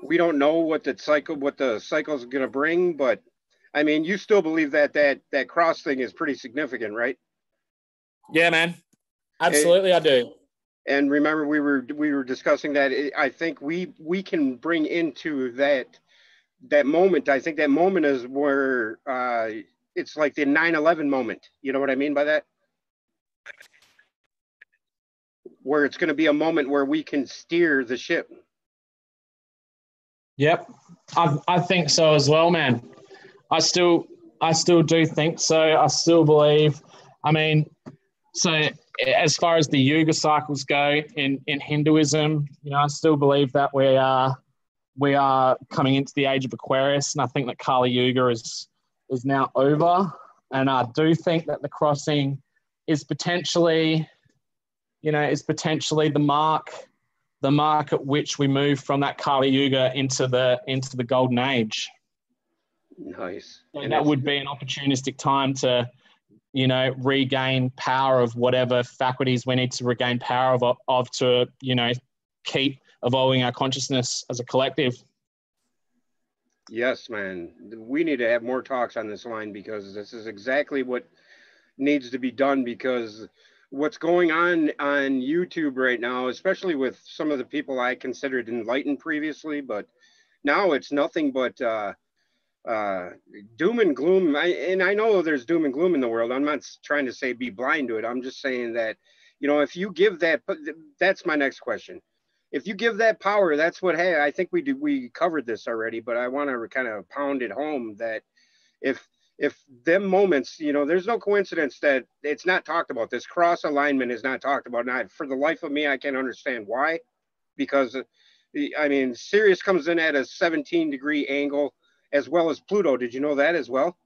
we don't know what the cycle is going to bring, but I mean, you still believe that cross thing is pretty significant, right? Yeah, man. Absolutely, I do. And remember, we were discussing that. I think we can bring into that moment. I think that moment is where it's like the 9/11 moment. You know what I mean by that? Where it's going to be a moment where we can steer the ship. Yep, I think so as well, man. I still do think so. I still believe. I mean, so as far as the yuga cycles go in Hinduism, I still believe that we are coming into the age of Aquarius, and I think that Kali Yuga is now over. And I do think that the crossing is potentially the mark at which we move from that Kali Yuga into the golden age. Nice. And that would be an opportunistic time to, regain power of whatever faculties we need to regain power of to, keep evolving our consciousness as a collective. Yes, man. We need to have more talks on this line, because this is exactly what needs to be done, because what's going on YouTube right now, especially with some of the people I considered enlightened previously, but now it's nothing but doom and gloom. And I know there's doom and gloom in the world. I'm not trying to say be blind to it. I'm just saying that, if you give that's my next question. If you give that power, that's what, hey, I think we covered this already, but I want to kind of pound it home that if them moments, there's no coincidence that it's not talked about. This cross alignment is not talked about. Not for the life of me, I can't understand why, because I mean, Sirius comes in at a 17-degree angle, as well as Pluto. Did you know that as well?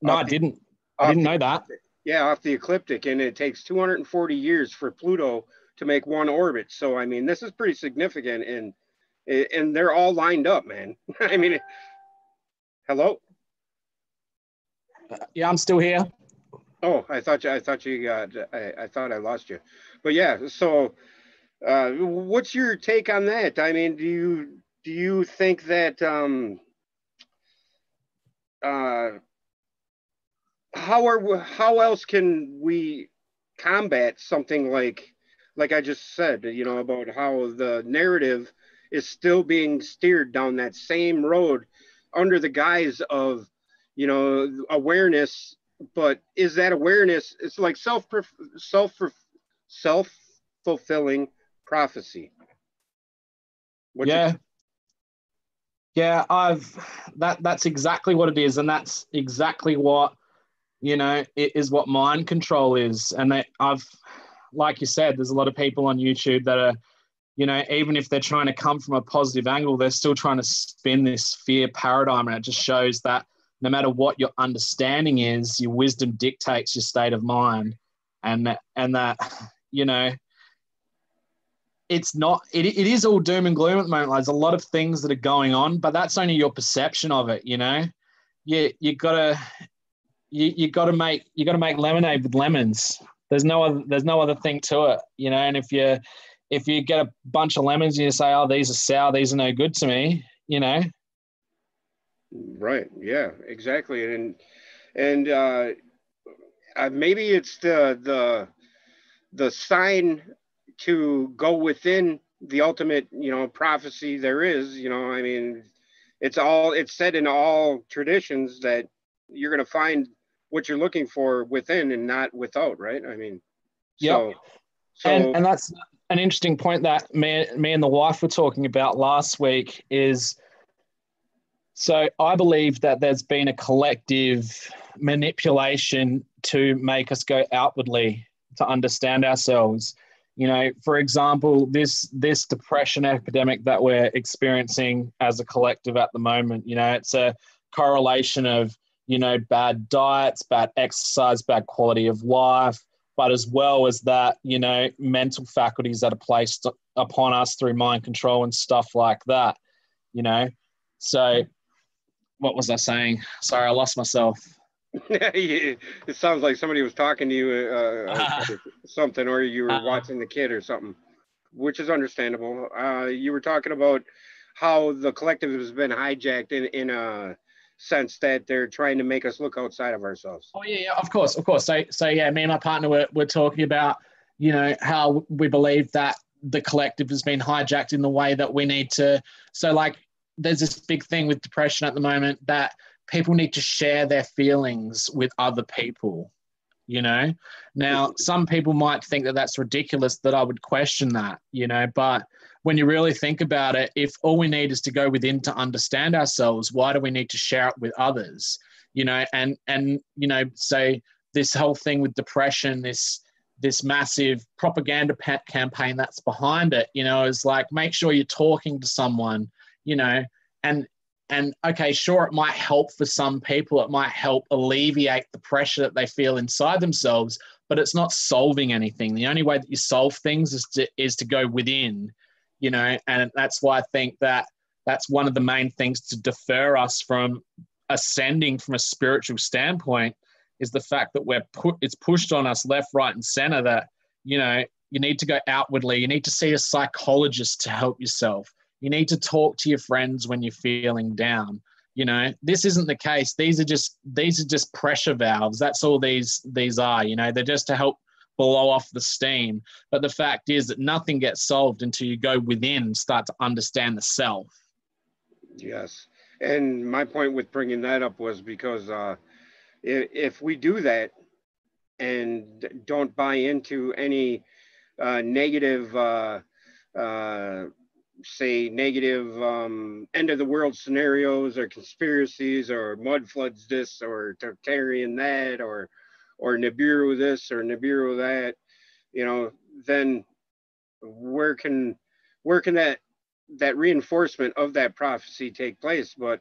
No, I didn't know that. Yeah, off the ecliptic, and it takes 240 years for Pluto to make one orbit. So I mean, this is pretty significant, and they're all lined up, man. I mean, hello. Yeah, I'm still here. Oh, I thought I lost you, but yeah. So, what's your take on that? I mean, do you think that how else can we combat something like I just said, you know, about how the narrative is still being steered down that same road under the guise of, you know, awareness. But is that awareness? It's like self fulfilling prophecy. What's Yeah. your Yeah, that's exactly what it is, and that's exactly what, you know, it is what mind control is. And like you said, there's a lot of people on YouTube that are, you know, even if they're trying to come from a positive angle, they're still trying to spin this fear paradigm, and it just shows that no matter what your understanding is, your wisdom dictates your state of mind, and that, you know, it's not, it is all doom and gloom at the moment. Like, there's a lot of things that are going on, but that's only your perception of it. You know, you gotta make lemonade with lemons. There's no other thing to it, you know. And if you get a bunch of lemons and you say, oh, these are sour, these are no good to me, you know. right? Yeah, exactly. And maybe it's the sign to go within the ultimate, you know, prophecy there is. You know, I mean, it's said in all traditions that you're going to find what you're looking for within and not without, right? I mean, Yep. so And that's an interesting point that me and the wife were talking about last week. Is, so I believe that there's been a collective manipulation to make us go outwardly to understand ourselves. You know, for example, this depression epidemic that we're experiencing as a collective at the moment, you know, it's a correlation of, you know, bad diets, bad exercise, bad quality of life, but as well as that, you know, mental faculties that are placed upon us through mind control and stuff like that, you know. So what was I saying? Sorry, I lost myself. it sounds like somebody was talking to you something, or you were watching the kid or something, which is understandable. You were talking about how the collective has been hijacked in a sense that they're trying to make us look outside of ourselves. Oh yeah, of course. So yeah, me and my partner were talking about, you know, how we believe that the collective has been hijacked in the way that we need to. So like, there's this big thing with depression at the moment that people need to share their feelings with other people, you know. Now, some people might think that that's ridiculous, that I would question that, you know, but when you really think about it, if all we need is to go within to understand ourselves, why do we need to share it with others? You know, and you know, so this whole thing with depression, this massive propaganda campaign that's behind it, you know, is like, make sure you're talking to someone, you know, and okay, sure, it might help for some people, it might help alleviate the pressure that they feel inside themselves, but it's not solving anything. The only way that you solve things is to go within, you know, and that's why I think that that's one of the main things to defer us from ascending from a spiritual standpoint, is the fact that it's pushed on us left, right, and center that, you know, you need to go outwardly. You need to see a psychologist to help yourself. You need to talk to your friends when you're feeling down. You know, this isn't the case. These are just pressure valves. That's all these are, you know, they're just to help blow off the steam. But the fact is that nothing gets solved until you go within and start to understand the self. Yes. And my point with bringing that up was because if we do that and don't buy into any negative, say, negative end of the world scenarios or conspiracies or mud floods this or Tartarian that or Nibiru this or Nibiru that, you know, then where can that reinforcement of that prophecy take place? But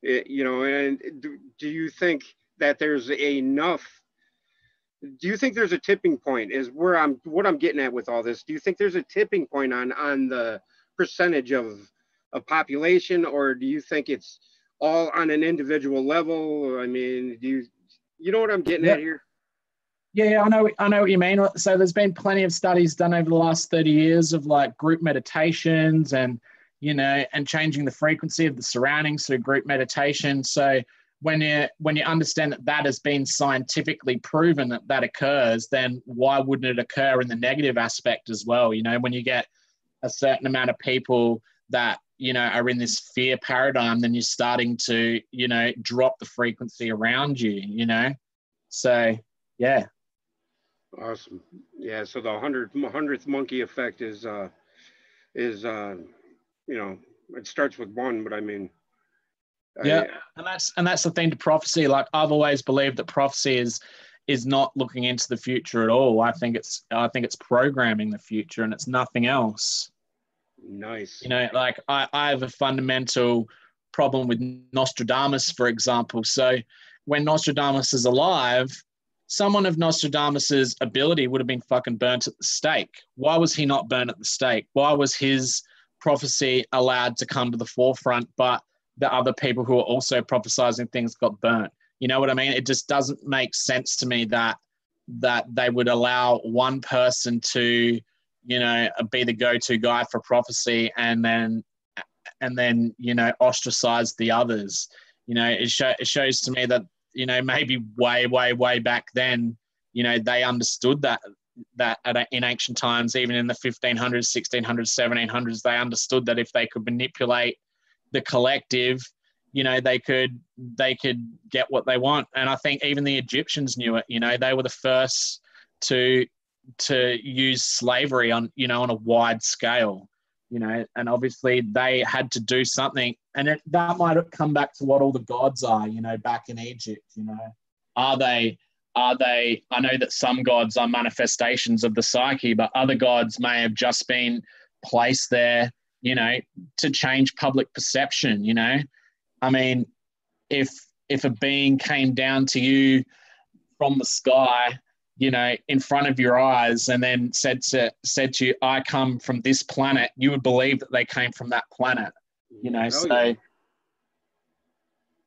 you know, and do you think that there's enough? Do you think there's a tipping point? Is what I'm getting at with all this? Do you think there's a tipping point on the percentage of population, or do you think it's all on an individual level? I mean, do you know what I'm getting at here? Yeah, I know what you mean. So there's been plenty of studies done over the last 30 years of like group meditations and, you know, and changing the frequency of the surroundings through group meditation. So when you understand that that has been scientifically proven that that occurs, then why wouldn't it occur in the negative aspect as well? You know, when you get a certain amount of people that, you know, are in this fear paradigm, then you're starting to, you know, drop the frequency around you, you know? So, yeah. Awesome. Yeah. So the 100th monkey effect is, you know, it starts with one, but I mean, Yeah, and that's the thing to prophecy. Like, I've always believed that prophecy is not looking into the future at all. I think it's programming the future, and it's nothing else. Nice. You know, like I have a fundamental problem with Nostradamus, for example. So when Nostradamus is alive, someone of Nostradamus's ability would have been fucking burnt at the stake. Why was he not burnt at the stake? Why was his prophecy allowed to come to the forefront, but the other people who are also prophesizing things got burnt? You know what I mean? It just doesn't make sense to me that they would allow one person to, you know, be the go-to guy for prophecy and then you know, ostracize the others. You know, it shows to me that, you know, maybe way back then, you know, they understood that in ancient times, even in the 1500s, 1600s, 1700s, they understood that if they could manipulate the collective, you know, they could get what they want. And I think even the Egyptians knew it. You know, they were the first to use slavery on, you know, on a wide scale, you know, and obviously they had to do something. And that might come back to what all the gods are, you know, back in Egypt. You know, are they I know that some gods are manifestations of the psyche, but other gods may have just been placed there, you know, to change public perception. You know, I mean, if a being came down to you from the sky, you know, in front of your eyes, and then said to you, "I come from this planet," you would believe that they came from that planet. You know,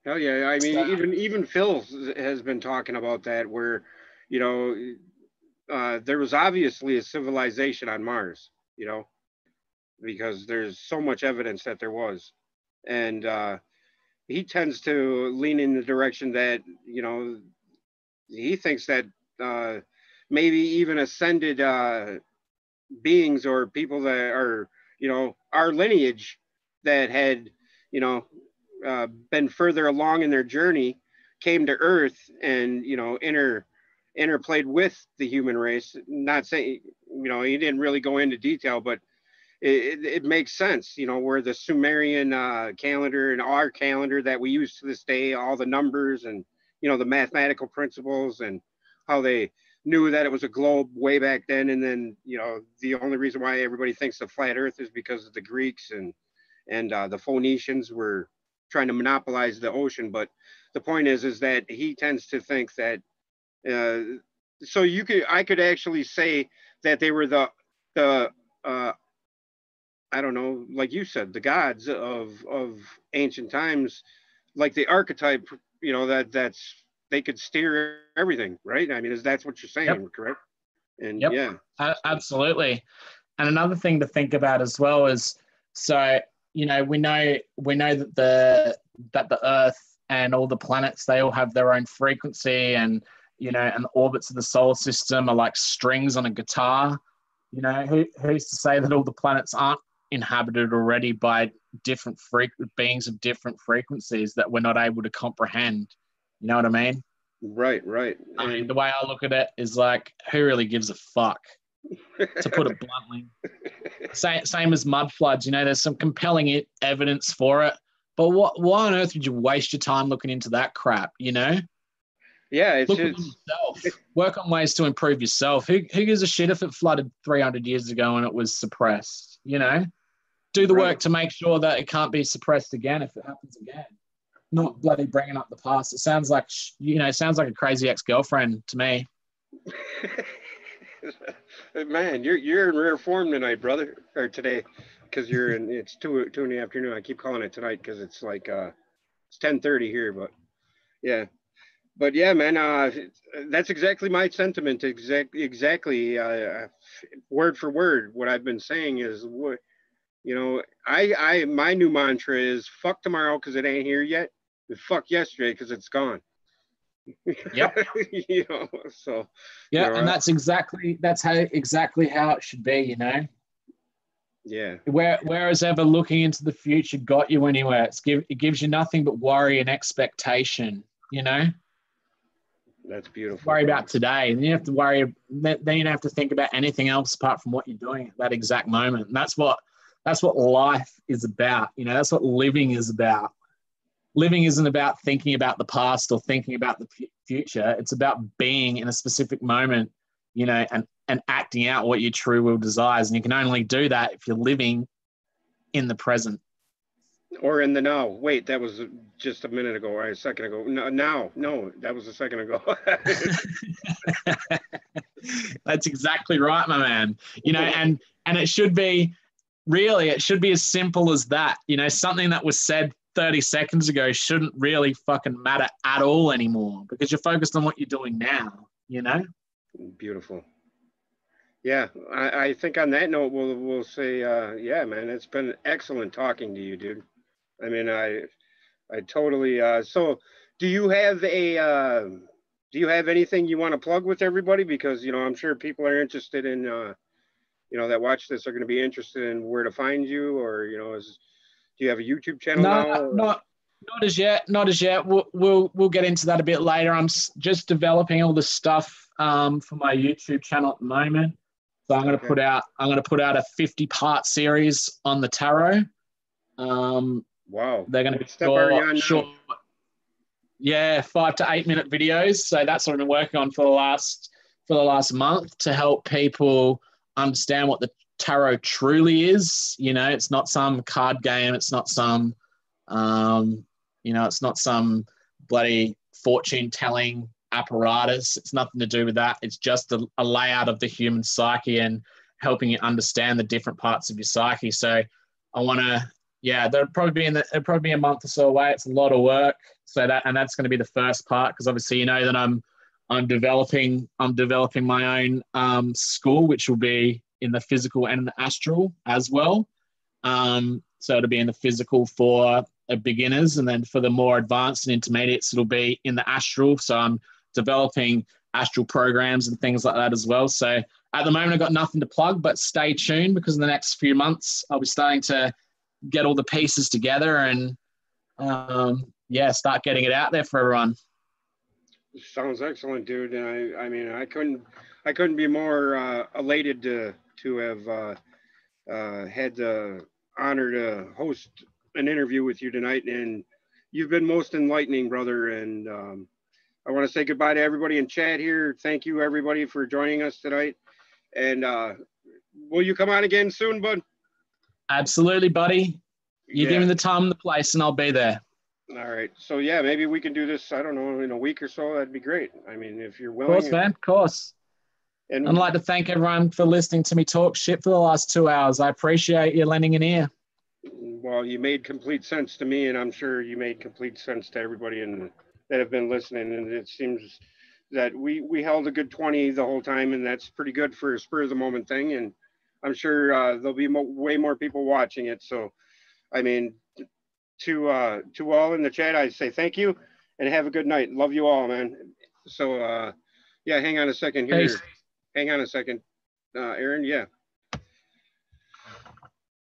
Hell yeah. I mean, even Phil has been talking about that, where, you know, there was obviously a civilization on Mars, you know, because there's so much evidence that there was. And he tends to lean in the direction that, you know, he thinks that maybe even ascended beings or people that are, you know, our lineage that had, you know, been further along in their journey came to Earth and, you know, interplayed with the human race. Not saying, you know, he didn't really go into detail, but it makes sense, you know, where the Sumerian calendar and our calendar that we use to this day, all the numbers and, you know, the mathematical principles and how they knew that it was a globe way back then. And then, you know, the only reason why everybody thinks the flat earth is because of the Greeks and the Phoenicians were trying to monopolize the ocean. But the point is that he tends to think that, so I could actually say that they were the I don't know, like you said, the gods of ancient times, like the archetype, you know, that's they could steer everything, right? I mean, that's what you're saying, yep. Correct? And yep. Yeah, absolutely. And another thing to think about as well is, so, you know, we know that the Earth and all the planets, they all have their own frequency, and, you know, and the orbits of the solar system are like strings on a guitar. You know, who's to say that all the planets aren't inhabited already by different beings of different frequencies that we're not able to comprehend? You know what I mean? Right. I mean, the way I look at it is like, who really gives a fuck? To put it bluntly. Same as mud floods. You know, there's some compelling evidence for it, but why on earth would you waste your time looking into that crap? You know? Yeah, look within yourself. Work on ways to improve yourself. Who gives a shit if it flooded 300 years ago and it was suppressed? You know, do the work to make sure that it can't be suppressed again if it happens again. Not bloody bringing up the past. It sounds like, you know, a crazy ex-girlfriend to me. Man, you're in rare form tonight, brother, or today, because it's 2 in the afternoon. I keep calling it tonight because it's like it's 10:30 here, but yeah. But yeah, man, that's exactly my sentiment. Exactly, word for word. What I've been saying is, you know, my new mantra is fuck tomorrow because it ain't here yet. fuck yesterday because it's gone. Yep. You know, so Yeah, you know, and that's exactly how it should be, you know. yeah. Whereas ever looking into the future got you anywhere. It gives you nothing but worry and expectation, you know. That's beautiful. Worry about today, and you have to worry. Then you don't have to think about anything else apart from what you're doing at that exact moment. And that's what life is about. You know, that's what living is about. Living isn't about thinking about the past or thinking about the future. It's about being in a specific moment, you know, and acting out what your true will desires. And you can only do that if you're living in the present. Or in the now. Wait, that was just a minute ago or a second ago. No, that was a second ago. That's exactly right, my man. You know, and it should be as simple as that. You know, something that was said 30 seconds ago shouldn't really fucking matter at all anymore because you're focused on what you're doing now, you know? Beautiful. Yeah, I think on that note, we'll say, yeah, man, it's been excellent talking to you, dude. I mean, I totally. So, do you have anything you want to plug with everybody? Because you know, I'm sure people are interested in, you know, that watch this are going to be interested in where to find you, or you know, do you have a YouTube channel now? Or? Not as yet. Not as yet. We'll get into that a bit later. I'm just developing all the stuff for my YouTube channel at the moment. So I'm going to put out a 50-part series on the tarot. Wow. They're going to be short. Yeah, 5 to 8 minute videos. So that's what I've been working on for the last month to help people understand what the tarot truly is. You know, it's not some card game. It's not some, you know, it's not some bloody fortune telling apparatus. It's nothing to do with that. It's just a layout of the human psyche and helping you understand the different parts of your psyche. So I want to, yeah, it'll probably be a month or so away. It's a lot of work. So that's going to be the first part because obviously you know that I'm developing my own school, which will be in the physical and the astral as well. So it'll be in the physical for beginners, and then for the more advanced and intermediates, it'll be in the astral. So I'm developing astral programs and things like that as well. So at the moment, I've got nothing to plug, but stay tuned because in the next few months, I'll be starting to get all the pieces together and start getting it out there for everyone. Sounds excellent, dude. And I mean, I couldn't be more elated to have had the honor to host an interview with you tonight. And you've been most enlightening, brother. And I want to say goodbye to everybody in chat here. Thank you, everybody, for joining us tonight. And will you come on again soon, bud? Absolutely, buddy. You give me the time and the place, and I'll be there. All right. So, yeah, maybe we can do this, I don't know, in a week or so. That'd be great. I mean, if you're willing. Of course, man. Of course. And I'd like to thank everyone for listening to me talk shit for the last 2 hours. I appreciate you lending an ear. Well, you made complete sense to me, and I'm sure you made complete sense to everybody that have been listening. And it seems that we held a good 20 the whole time, and that's pretty good for a spur of the moment thing. And I'm sure there'll be way more people watching it. So, I mean, to all in the chat, I say thank you and have a good night. Love you all, man. So, yeah, hang on a second here. Peace. Hang on a second, Aaron. Yeah.